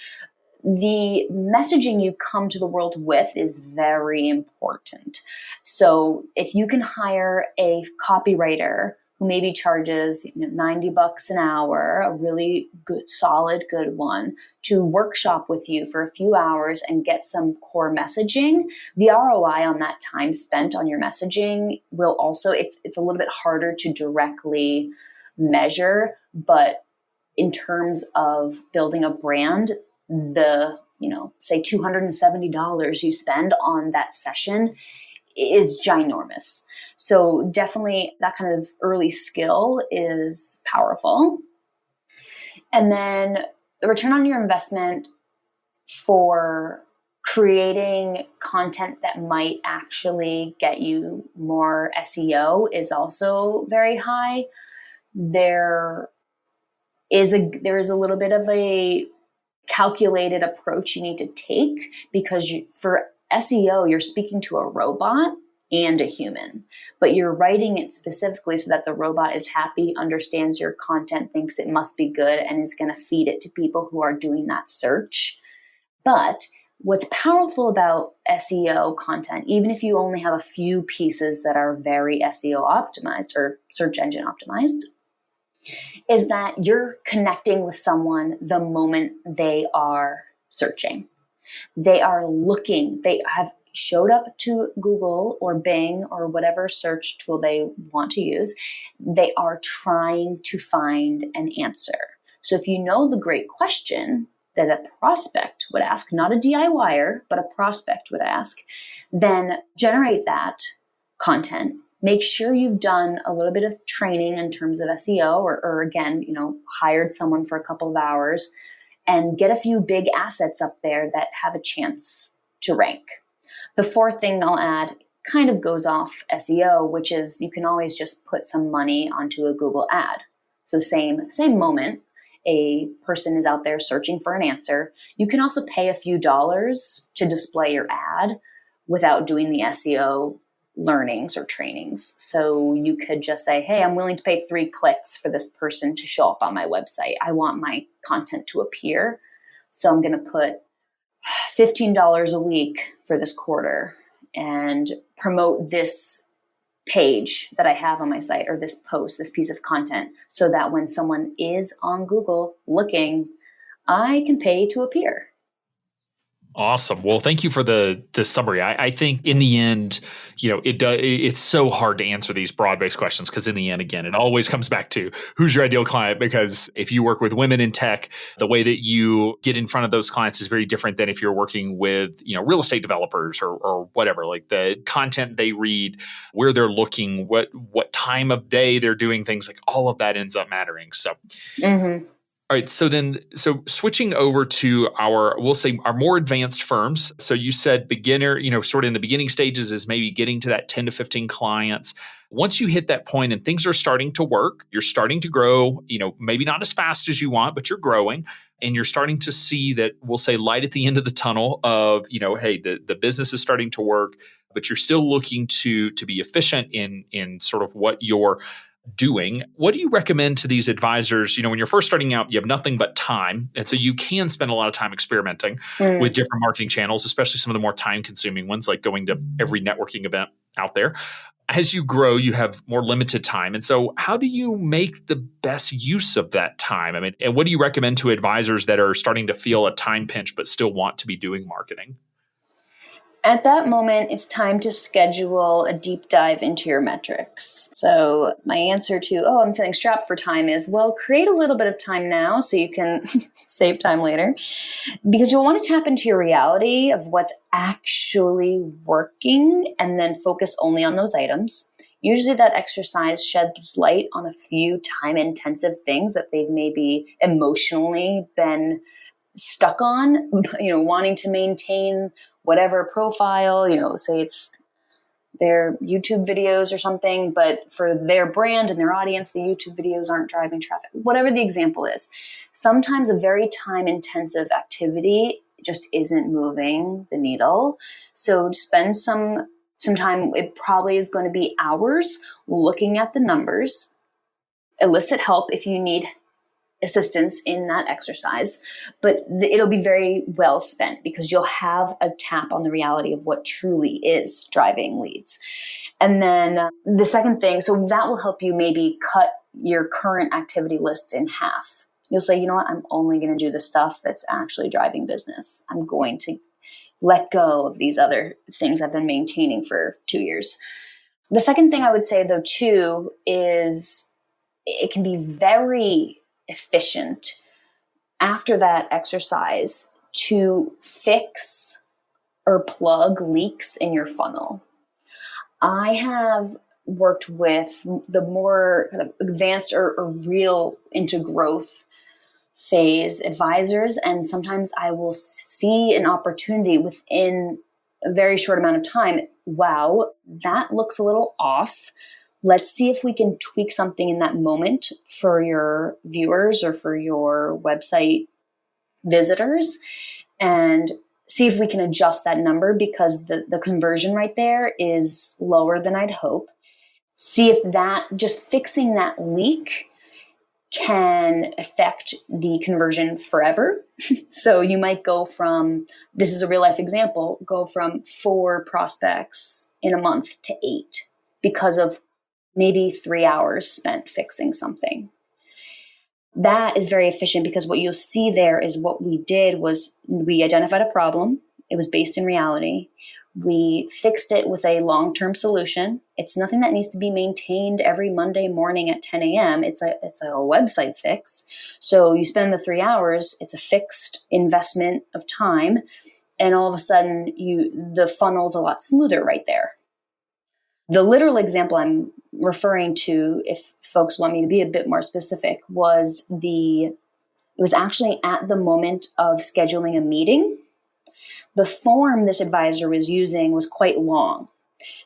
[SPEAKER 3] The messaging you come to the world with is very important. So if you can hire a copywriter who maybe charges $90 an hour, a really good, solid, good one, to workshop with you for a few hours and get some core messaging, the ROI on that time spent on your messaging will also, it's a little bit harder to directly measure, but in terms of building a brand, the, say $270 you spend on that session is ginormous. So definitely that kind of early skill is powerful. And then the return on your investment for creating content that might actually get you more SEO is also very high. There is a little bit of a calculated approach you need to take because for SEO, you're speaking to a robot and a human, but you're writing it specifically so that the robot is happy, understands your content, thinks it must be good, and is going to feed it to people who are doing that search. But what's powerful about SEO content, even if you only have a few pieces that are very SEO optimized or search engine optimized, is that you're connecting with someone the moment they are searching. They are looking, they have showed up to Google or Bing or whatever search tool they want to use. They are trying to find an answer. So if you know the great question that a prospect would ask, not a DIYer, but a prospect would ask, then generate that content. Make sure you've done a little bit of training in terms of SEO or again, hired someone for a couple of hours and get a few big assets up there that have a chance to rank. The fourth thing I'll add kind of goes off SEO, which is you can always just put some money onto a Google ad. So same moment a person is out there searching for an answer, you can also pay a few dollars to display your ad without doing the SEO learnings or trainings. So you could just say, hey, I'm willing to pay 3 clicks for this person to show up on my website. I want my content to appear. So I'm going to put $15 a week for this quarter and promote this page that I have on my site or this post, this piece of content, so that when someone is on Google looking, I can pay to appear.
[SPEAKER 2] Awesome. Well, thank you for the summary. I think in the end, it's so hard to answer these broad-based questions because in the end, again, it always comes back to who's your ideal client, because if you work with women in tech, the way that you get in front of those clients is very different than if you're working with, real estate developers or whatever, like the content they read, where they're looking, what time of day they're doing things, like all of that ends up mattering. So All right. So switching over to our more advanced firms. So you said beginner, sort of in the beginning stages is maybe getting to that 10 to 15 clients. Once you hit that point and things are starting to work, you're starting to grow, maybe not as fast as you want, but you're growing and you're starting to see that, we'll say, light at the end of the tunnel of, hey, the business is starting to work, but you're still looking to be efficient in sort of what you're doing. What do you recommend to these advisors? When you're first starting out, you have nothing but time. And so you can spend a lot of time experimenting with different marketing channels, especially some of the more time consuming ones, like going to every networking event out there. As you grow, you have more limited time. And so how do you make the best use of that time? I mean, and what do you recommend to advisors that are starting to feel a time pinch but still want to be doing marketing?
[SPEAKER 3] At that moment, it's time to schedule a deep dive into your metrics. So my answer to, I'm feeling strapped for time is, well, create a little bit of time now so you can save time later, because you'll want to tap into your reality of what's actually working and then focus only on those items. Usually that exercise sheds light on a few time-intensive things that they've maybe emotionally been stuck on, wanting to maintain whatever profile, say it's their YouTube videos or something, but for their brand and their audience, the YouTube videos aren't driving traffic, whatever the example is. Sometimes a very time-intensive activity just isn't moving the needle. So spend some time, it probably is going to be hours looking at the numbers. Elicit help if you need assistance in that exercise, but it'll be very well spent because you'll have a tap on the reality of what truly is driving leads. And then the second thing, so that will help you maybe cut your current activity list in half. You'll say, you know what, I'm only going to do the stuff that's actually driving business. I'm going to let go of these other things I've been maintaining for 2 years. The second thing I would say though too is it can be very efficient after that exercise to fix or plug leaks in your funnel. I have worked with the more kind of advanced or real into growth phase advisors, and sometimes I will see an opportunity within a very short amount of time. Wow, that looks a little off. Let's see if we can tweak something in that moment for your viewers or for your website visitors and see if we can adjust that number because the conversion right there is lower than I'd hope. See if that just fixing that leak can affect the conversion forever. So you might go from, this is a real life example, go from 4 prospects in a month to 8 because of maybe 3 hours spent fixing something. That is very efficient because what you'll see there is what we did was we identified a problem. It was based in reality. We fixed it with a long-term solution. It's nothing that needs to be maintained every Monday morning at 10 a.m. It's a website fix. So you spend the 3 hours, it's a fixed investment of time. And all of a sudden the funnel's a lot smoother right there. The literal example I'm referring to, if folks want me to be a bit more specific, was it was actually at the moment of scheduling a meeting. The form this advisor was using was quite long.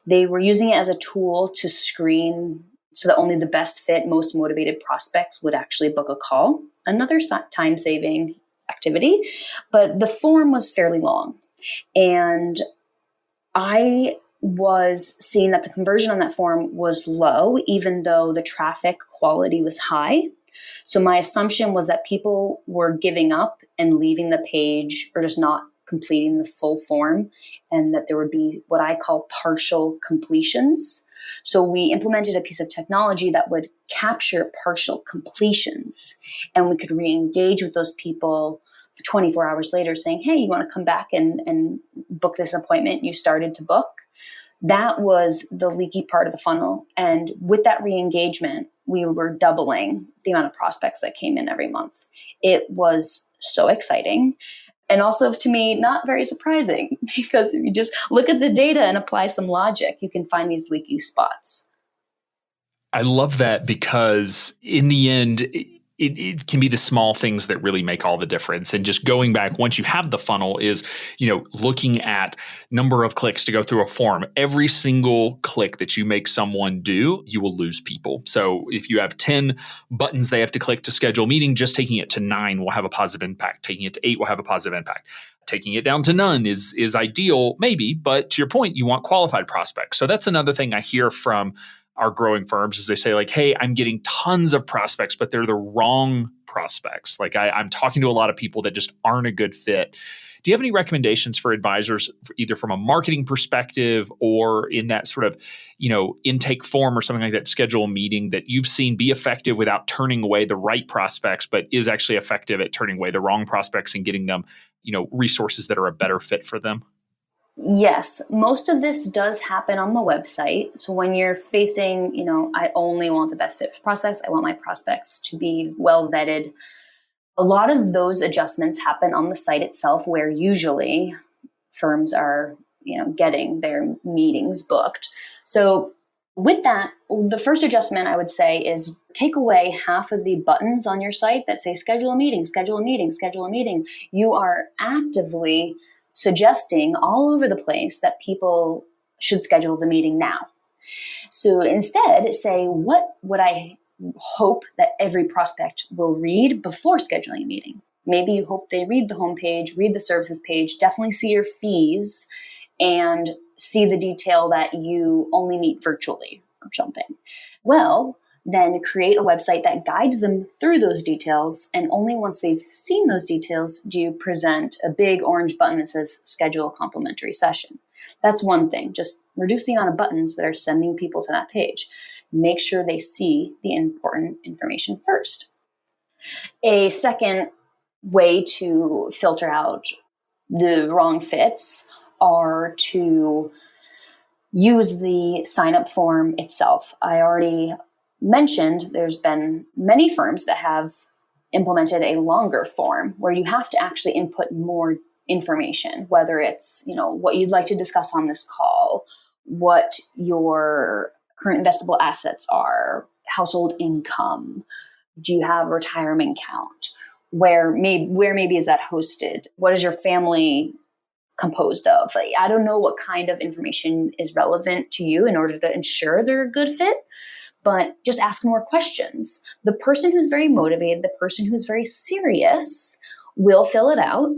[SPEAKER 3] They were using it as a tool to screen so that only the best fit, most motivated prospects would actually book a call. Another time-saving activity, but the form was fairly long. And I was seeing that the conversion on that form was low, even though the traffic quality was high. So my assumption was that people were giving up and leaving the page or just not completing the full form, and that there would be what I call partial completions. So we implemented a piece of technology that would capture partial completions, and we could re-engage with those people 24 hours later saying, hey, you want to come back and book this appointment you started to book? That was the leaky part of the funnel. And with that re-engagement, we were doubling the amount of prospects that came in every month. It was so exciting. And also, to me, not very surprising, because if you just look at the data and apply some logic, you can find these leaky spots.
[SPEAKER 2] I love that because in the end, it can be the small things that really make all the difference. And just going back, once you have the funnel is, looking at number of clicks to go through a form. Every single click that you make someone do, you will lose people. So if you have 10 buttons they have to click to schedule a meeting, just taking it to 9 will have a positive impact. Taking it to 8 will have a positive impact. Taking it down to none is ideal, maybe, but to your point, you want qualified prospects. So that's another thing I hear from our growing firms is they say like, hey, I'm getting tons of prospects, but they're the wrong prospects. Like I'm talking to a lot of people that just aren't a good fit. Do you have any recommendations for advisors, either from a marketing perspective or in that sort of, intake form or something like that, schedule a meeting that you've seen be effective without turning away the right prospects, but is actually effective at turning away the wrong prospects and getting them, resources that are a better fit for them?
[SPEAKER 3] Yes, most of this does happen on the website. So when you're facing, I only want the best fit prospects, I want my prospects to be well vetted. A lot of those adjustments happen on the site itself, where usually firms are, getting their meetings booked. So with that, the first adjustment I would say is take away half of the buttons on your site that say schedule a meeting, schedule a meeting, schedule a meeting. You are actively suggesting all over the place that people should schedule the meeting now. So instead, say, what would I hope that every prospect will read before scheduling a meeting? Maybe you hope they read the homepage, read the services page, definitely see your fees, and see the detail that you only meet virtually or something. Well, then create a website that guides them through those details. And only once they've seen those details do you present a big orange button that says schedule a complimentary session. That's one thing. Just reduce the amount of buttons that are sending people to that page. Make sure they see the important information first. A second way to filter out the wrong fits are to use the sign-up form itself. I already mentioned there's been many firms that have implemented a longer form where you have to actually input more information, whether it's, what you'd like to discuss on this call, what your current investable assets are, household income, do you have a retirement account, where maybe is that hosted, what is your family composed of? I don't know what kind of information is relevant to you in order to ensure they're a good fit. But just ask more questions. The person who's very motivated, the person who's very serious will fill it out.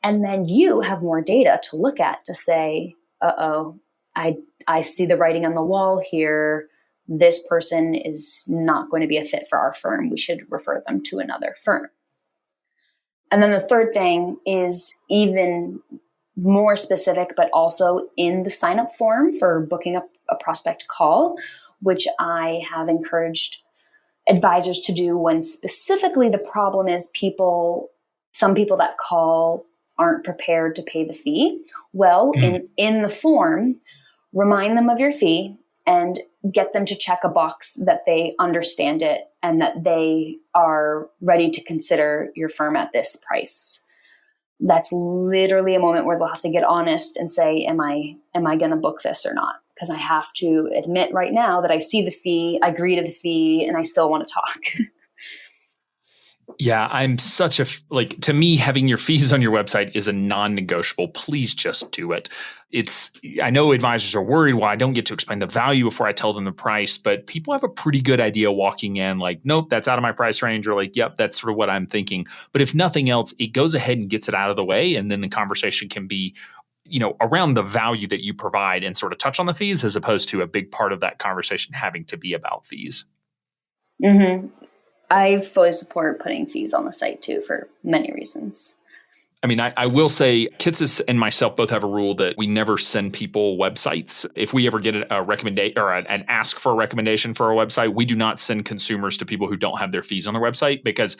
[SPEAKER 3] And then you have more data to look at to say, I see the writing on the wall here. This person is not going to be a fit for our firm. We should refer them to another firm. And then the third thing is even more specific, but also in the sign-up form for booking up a prospect call, which I have encouraged advisors to do when specifically the problem is some people that call aren't prepared to pay the fee. Well, in the form, remind them of your fee and get them to check a box that they understand it and that they are ready to consider your firm at this price. That's literally a moment where they'll have to get honest and say, am I going to book this or not? Because I have to admit right now that I see the fee, I agree to the fee, and I still want to talk.
[SPEAKER 2] Yeah, I'm to me, having your fees on your website is a non-negotiable. Please just do it. I know advisors are worried, well, I don't get to explain the value before I tell them the price, but people have a pretty good idea walking in like, nope, that's out of my price range, or like, yep, that's sort of what I'm thinking. But if nothing else, it goes ahead and gets it out of the way. And then the conversation can be, around the value that you provide and sort of touch on the fees, as opposed to a big part of that conversation having to be about fees.
[SPEAKER 3] Mm-hmm. I fully support putting fees on the site too, for many reasons.
[SPEAKER 2] I mean, I will say Kitsis and myself both have a rule that we never send people websites. If we ever get a recommendation or an ask for a recommendation for a website, we do not send consumers to people who don't have their fees on their website, because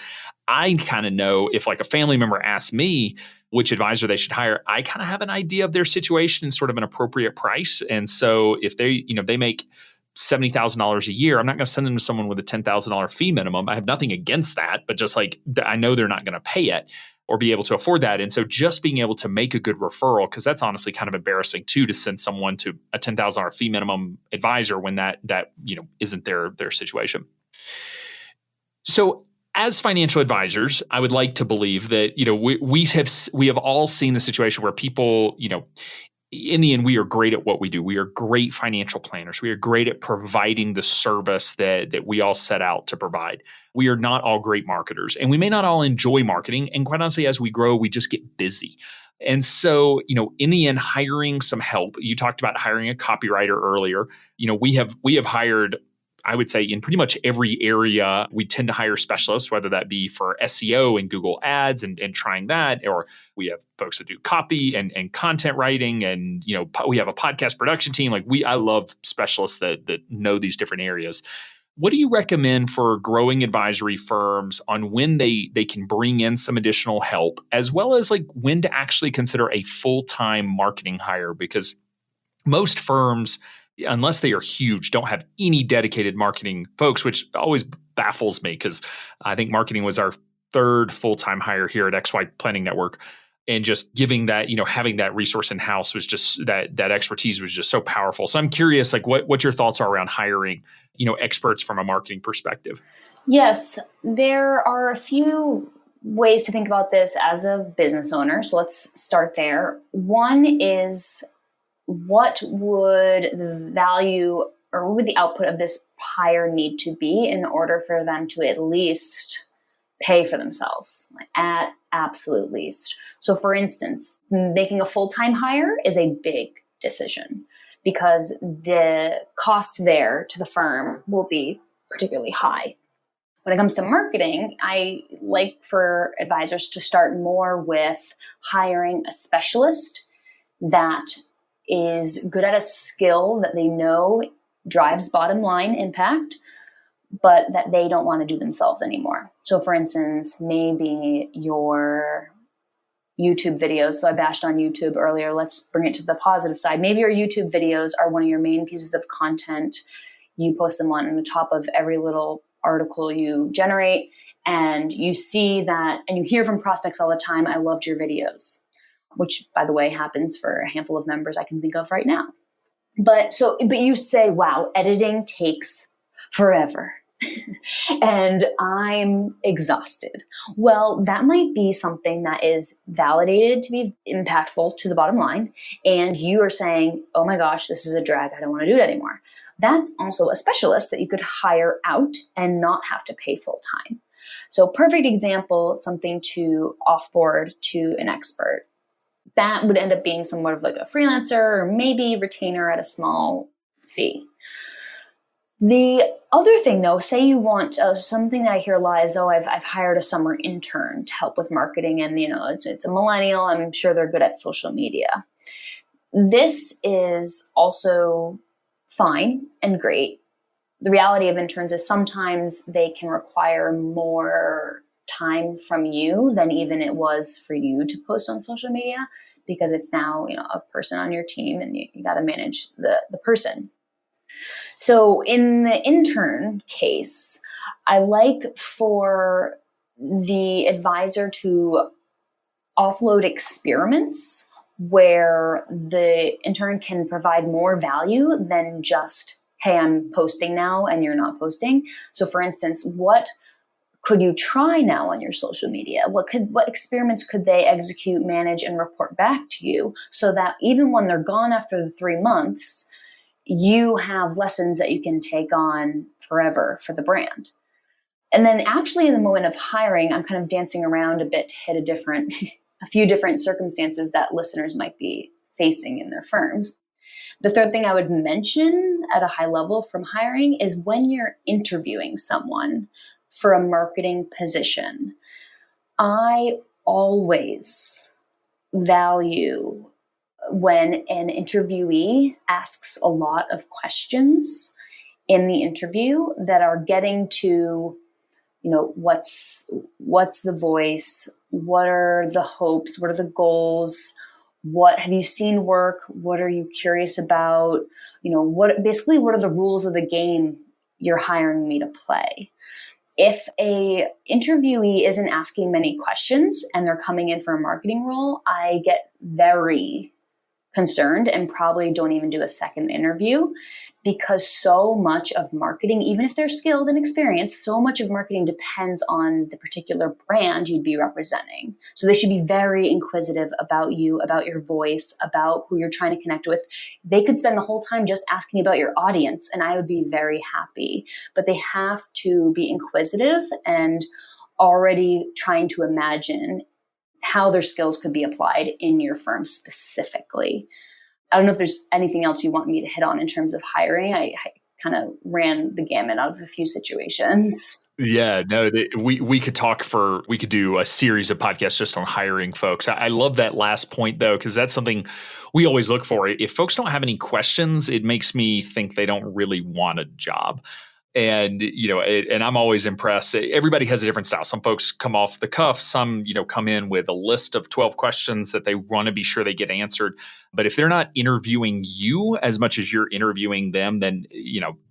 [SPEAKER 2] I kind of know if like a family member asks me which advisor they should hire, I kind of have an idea of their situation and sort of an appropriate price. And so if they make $70,000 a year, I'm not going to send them to someone with a $10,000 fee minimum. I have nothing against that, but just like I know they're not going to pay it or be able to afford that. And so just being able to make a good referral, because that's honestly kind of embarrassing too, to send someone to a $10,000 fee minimum advisor when that isn't their situation. So as financial advisors, I would like to believe that, we have all seen the situation where people, in the end, we are great at what we do. We are great financial planners. We are great at providing the service that we all set out to provide. We are not all great marketers, and we may not all enjoy marketing. And quite honestly, as we grow, we just get busy. And so, in the end, hiring some help. You talked about hiring a copywriter earlier. We have hired, I would say in pretty much every area, we tend to hire specialists, whether that be for SEO and Google Ads and trying that, or we have folks that do copy and content writing, and we have a podcast production team. I love specialists that know these different areas. What do you recommend for growing advisory firms on when they can bring in some additional help, as well as when to actually consider a full-time marketing hire? Because most firms, unless they are huge, don't have any dedicated marketing folks, which always baffles me because I think marketing was our third full-time hire here at XY Planning Network. And just giving that, having that resource in-house was just that expertise was just so powerful. So I'm curious, what your thoughts are around hiring, experts from a marketing perspective.
[SPEAKER 3] Yes, there are a few ways to think about this as a business owner. So let's start there. One is, what would the value or what would the output of this hire need to be in order for them to at least pay for themselves, at absolute least? So for instance, making a full-time hire is a big decision because the cost there to the firm will be particularly high. When it comes to marketing, I like for advisors to start more with hiring a specialist that is good at a skill that they know drives bottom line impact, but that they don't want to do themselves anymore. So for instance, maybe your YouTube videos. So I bashed on YouTube earlier. Let's bring it to the positive side. Maybe your YouTube videos are one of your main pieces of content. You post them on the top of every little article you generate, and you see that, and you hear from prospects all the time, I loved your videos, which by the way happens for a handful of members I can think of right now. But you say, wow, editing takes forever. And I'm exhausted. Well, that might be something that is validated to be impactful to the bottom line. And you are saying, oh my gosh, this is a drag. I don't want to do it anymore. That's also a specialist that you could hire out and not have to pay full time. So perfect example, something to offboard to an expert. That would end up being somewhat of a freelancer or maybe retainer at a small fee. The other thing though, say you want something that I hear a lot is, I've hired a summer intern to help with marketing, and it's a millennial. I'm sure they're good at social media. This is also fine and great. The reality of interns is sometimes they can require more time from you than even it was for you to post on social media, because it's now a person on your team and you got to manage the person. So in the intern case, I like for the advisor to offload experiments where the intern can provide more value than just, hey, I'm posting now and you're not posting. So for instance, what could you try now on your social media? What experiments could they execute, manage, and report back to you so that even when they're gone after the 3 months, you have lessons that you can take on forever for the brand. And then actually in the moment of hiring, I'm kind of dancing around a bit to hit a few different circumstances that listeners might be facing in their firms. The third thing I would mention at a high level from hiring is when you're interviewing someone for a marketing position, I always value when an interviewee asks a lot of questions in the interview that are getting to, what's the voice, what are the hopes, what are the goals, what have you seen work, what are you curious about, what are the rules of the game you're hiring me to play. If a interviewee isn't asking many questions and they're coming in for a marketing role, I get very concerned and probably don't even do a second interview, because so much of marketing, even if they're skilled and experienced, so much of marketing depends on the particular brand you'd be representing. So they should be very inquisitive about you, about your voice, about who you're trying to connect with. They could spend the whole time just asking about your audience and I would be very happy, but they have to be inquisitive and already trying to imagine how their skills could be applied in your firm specifically. I don't know if there's anything else you want me to hit on in terms of hiring. I kind of ran the gamut out of a few situations.
[SPEAKER 2] Yeah, no, we could we could do a series of podcasts just on hiring folks. I love that last point though, because that's something we always look for. If folks don't have any questions, it makes me think they don't really want a job. And, and I'm always impressed. Everybody has a different style. Some folks come off the cuff. Some, come in with a list of 12 questions that they want to be sure they get answered. But if they're not interviewing you as much as you're interviewing them, then,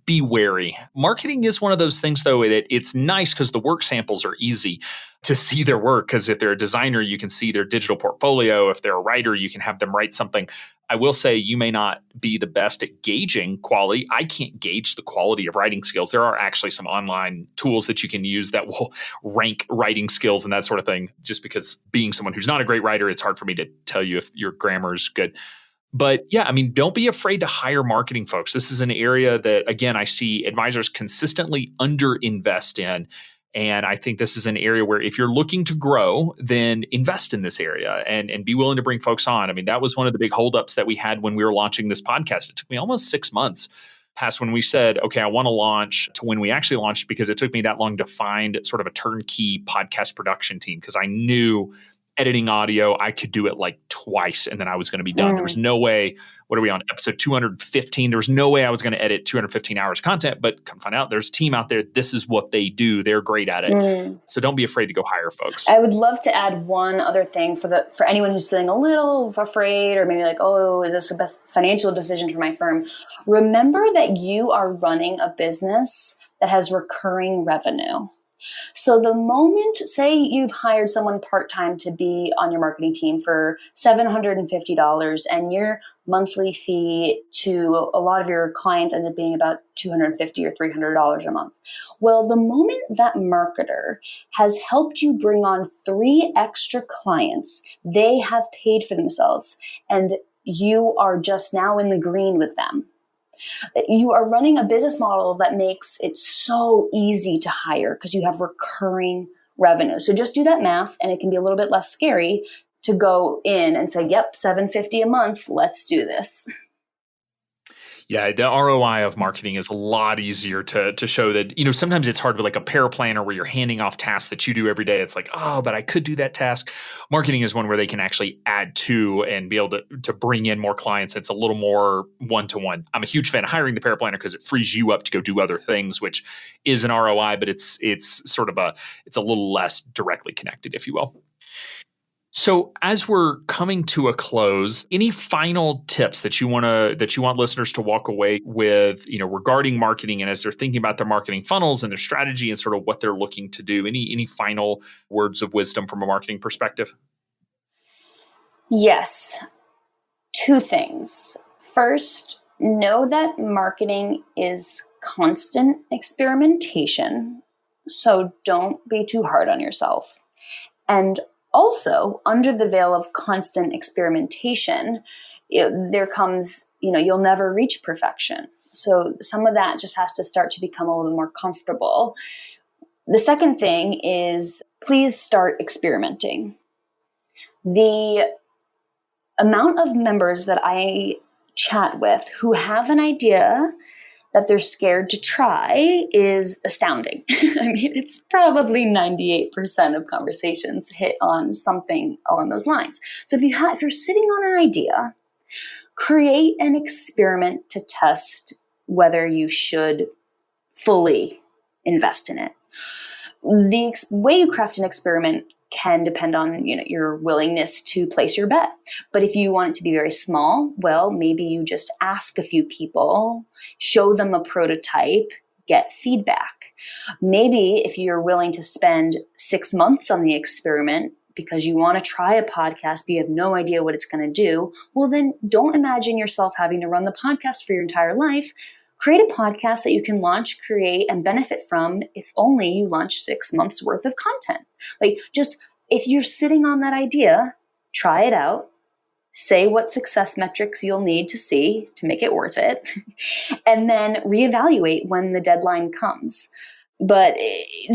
[SPEAKER 2] be wary. Marketing is one of those things, though, that it's nice because the work samples are easy to see their work. Because if they're a designer, you can see their digital portfolio. If they're a writer, you can have them write something. I will say you may not be the best at gauging quality. I can't gauge the quality of writing skills. There are actually some online tools that you can use that will rank writing skills and that sort of thing. Just because being someone who's not a great writer, it's hard for me to tell you if your grammar is good. But yeah, don't be afraid to hire marketing folks. This is an area that, again, I see advisors consistently underinvest in. And I think this is an area where if you're looking to grow, then invest in this area and be willing to bring folks on. That was one of the big holdups that we had when we were launching this podcast. It took me almost 6 months past when we said, okay, I want to launch, to when we actually launched, because it took me that long to find sort of a turnkey podcast production team, because I knew editing audio, I could do it like twice and then I was going to be done. There was no way, what are we on, episode 215? There was no way I was going to edit 215 hours of content, but come find out there's a team out there. This is what they do. They're great at it. So don't be afraid to go hire folks.
[SPEAKER 3] I would love to add one other thing for anyone who's feeling a little afraid, or maybe like, oh, is this the best financial decision for my firm? Remember that you are running a business that has recurring revenue. So the moment, say you've hired someone part-time to be on your marketing team for $750 and your monthly fee to a lot of your clients ends up being about $250 or $300 a month. Well, the moment that marketer has helped you bring on 3 extra clients, they have paid for themselves and you are just now in the green with them. You are running a business model that makes it so easy to hire because you have recurring revenue. So just do that math and it can be a little bit less scary to go in and say, yep, $750 a month, let's do this.
[SPEAKER 2] Yeah, the ROI of marketing is a lot easier to show that, sometimes it's hard with like a paraplanner where you're handing off tasks that you do every day. It's like, oh, but I could do that task. Marketing is one where they can actually add to and be able to bring in more clients. It's a little more one-to-one. I'm a huge fan of hiring the paraplanner because it frees you up to go do other things, which is an ROI, but it's sort of it's a little less directly connected, if you will. So as we're coming to a close, any final tips that you want listeners to walk away with, regarding marketing, and as they're thinking about their marketing funnels and their strategy and sort of what they're looking to do? Any final words of wisdom from a marketing perspective?
[SPEAKER 3] Yes. 2 things. First, know that marketing is constant experimentation, so don't be too hard on yourself. And also, under the veil of constant experimentation, there comes, you'll never reach perfection. So some of that just has to start to become a little more comfortable. The second thing is, please start experimenting. The amount of members that I chat with who have an idea that they're scared to try is astounding. It's probably 98% of conversations hit on something along those lines. So if you're sitting on an idea, create an experiment to test whether you should fully invest in it. The way you craft an experiment can depend on your willingness to place your bet. But if you want it to be very small, well, maybe you just ask a few people, show them a prototype, get feedback. Maybe if you're willing to spend 6 months on the experiment because you want to try a podcast, but you have no idea what it's going to do, well, then don't imagine yourself having to run the podcast for your entire life. Create a podcast that you can launch, create, and benefit from if only you launch 6 months worth of content. If you're sitting on that idea, try it out, say what success metrics you'll need to see to make it worth it, and then reevaluate when the deadline comes. But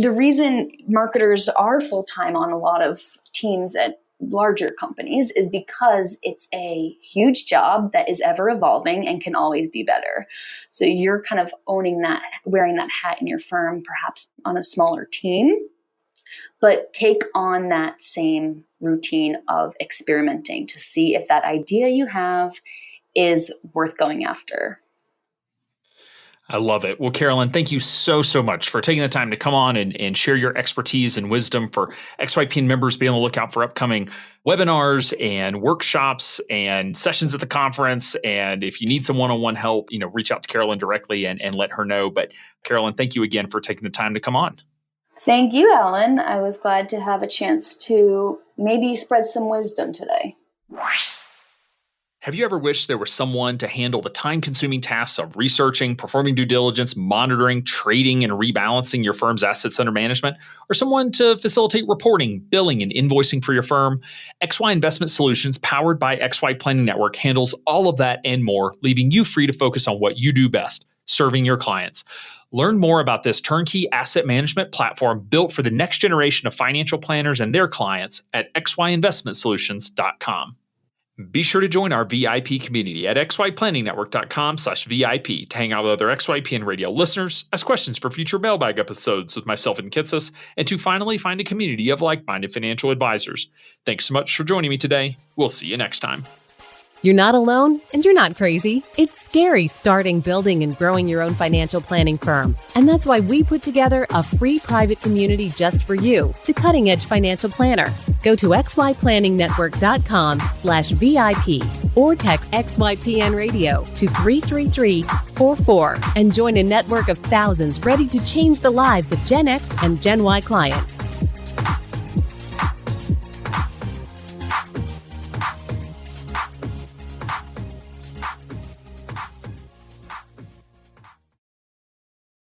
[SPEAKER 3] the reason marketers are full-time on a lot of teams at larger companies is because it's a huge job that is ever evolving and can always be better. So you're kind of owning that, wearing that hat in your firm, perhaps on a smaller team, but take on that same routine of experimenting to see if that idea you have is worth going after.
[SPEAKER 2] I love it. Well, Carolyn, thank you so much for taking the time to come on and share your expertise and wisdom for XYPN members. Be on the lookout for upcoming webinars and workshops and sessions at the conference. And if you need some one-on-one help, reach out to Carolyn directly and let her know. But Carolyn, thank you again for taking the time to come on.
[SPEAKER 3] Thank you, Alan. I was glad to have a chance to maybe spread some wisdom today.
[SPEAKER 2] Have you ever wished there was someone to handle the time-consuming tasks of researching, performing due diligence, monitoring, trading, and rebalancing your firm's assets under management? Or someone to facilitate reporting, billing, and invoicing for your firm? XY Investment Solutions, powered by XY Planning Network, handles all of that and more, leaving you free to focus on what you do best, serving your clients. Learn more about this turnkey asset management platform built for the next generation of financial planners and their clients at xyinvestmentsolutions.com. Be sure to join our VIP community at xyplanningnetwork.com/VIP to hang out with other XYPN radio listeners, ask questions for future mailbag episodes with myself and Kitsis, and to finally find a community of like-minded financial advisors. Thanks so much for joining me today. We'll see you next time.
[SPEAKER 1] You're not alone, and you're not crazy. It's scary starting, building, and growing your own financial planning firm. And that's why we put together a free private community just for you, the Cutting Edge Financial Planner. Go to xyplanningnetwork.com/VIP or text XYPN Radio to 33344 and join a network of thousands ready to change the lives of Gen X and Gen Y clients.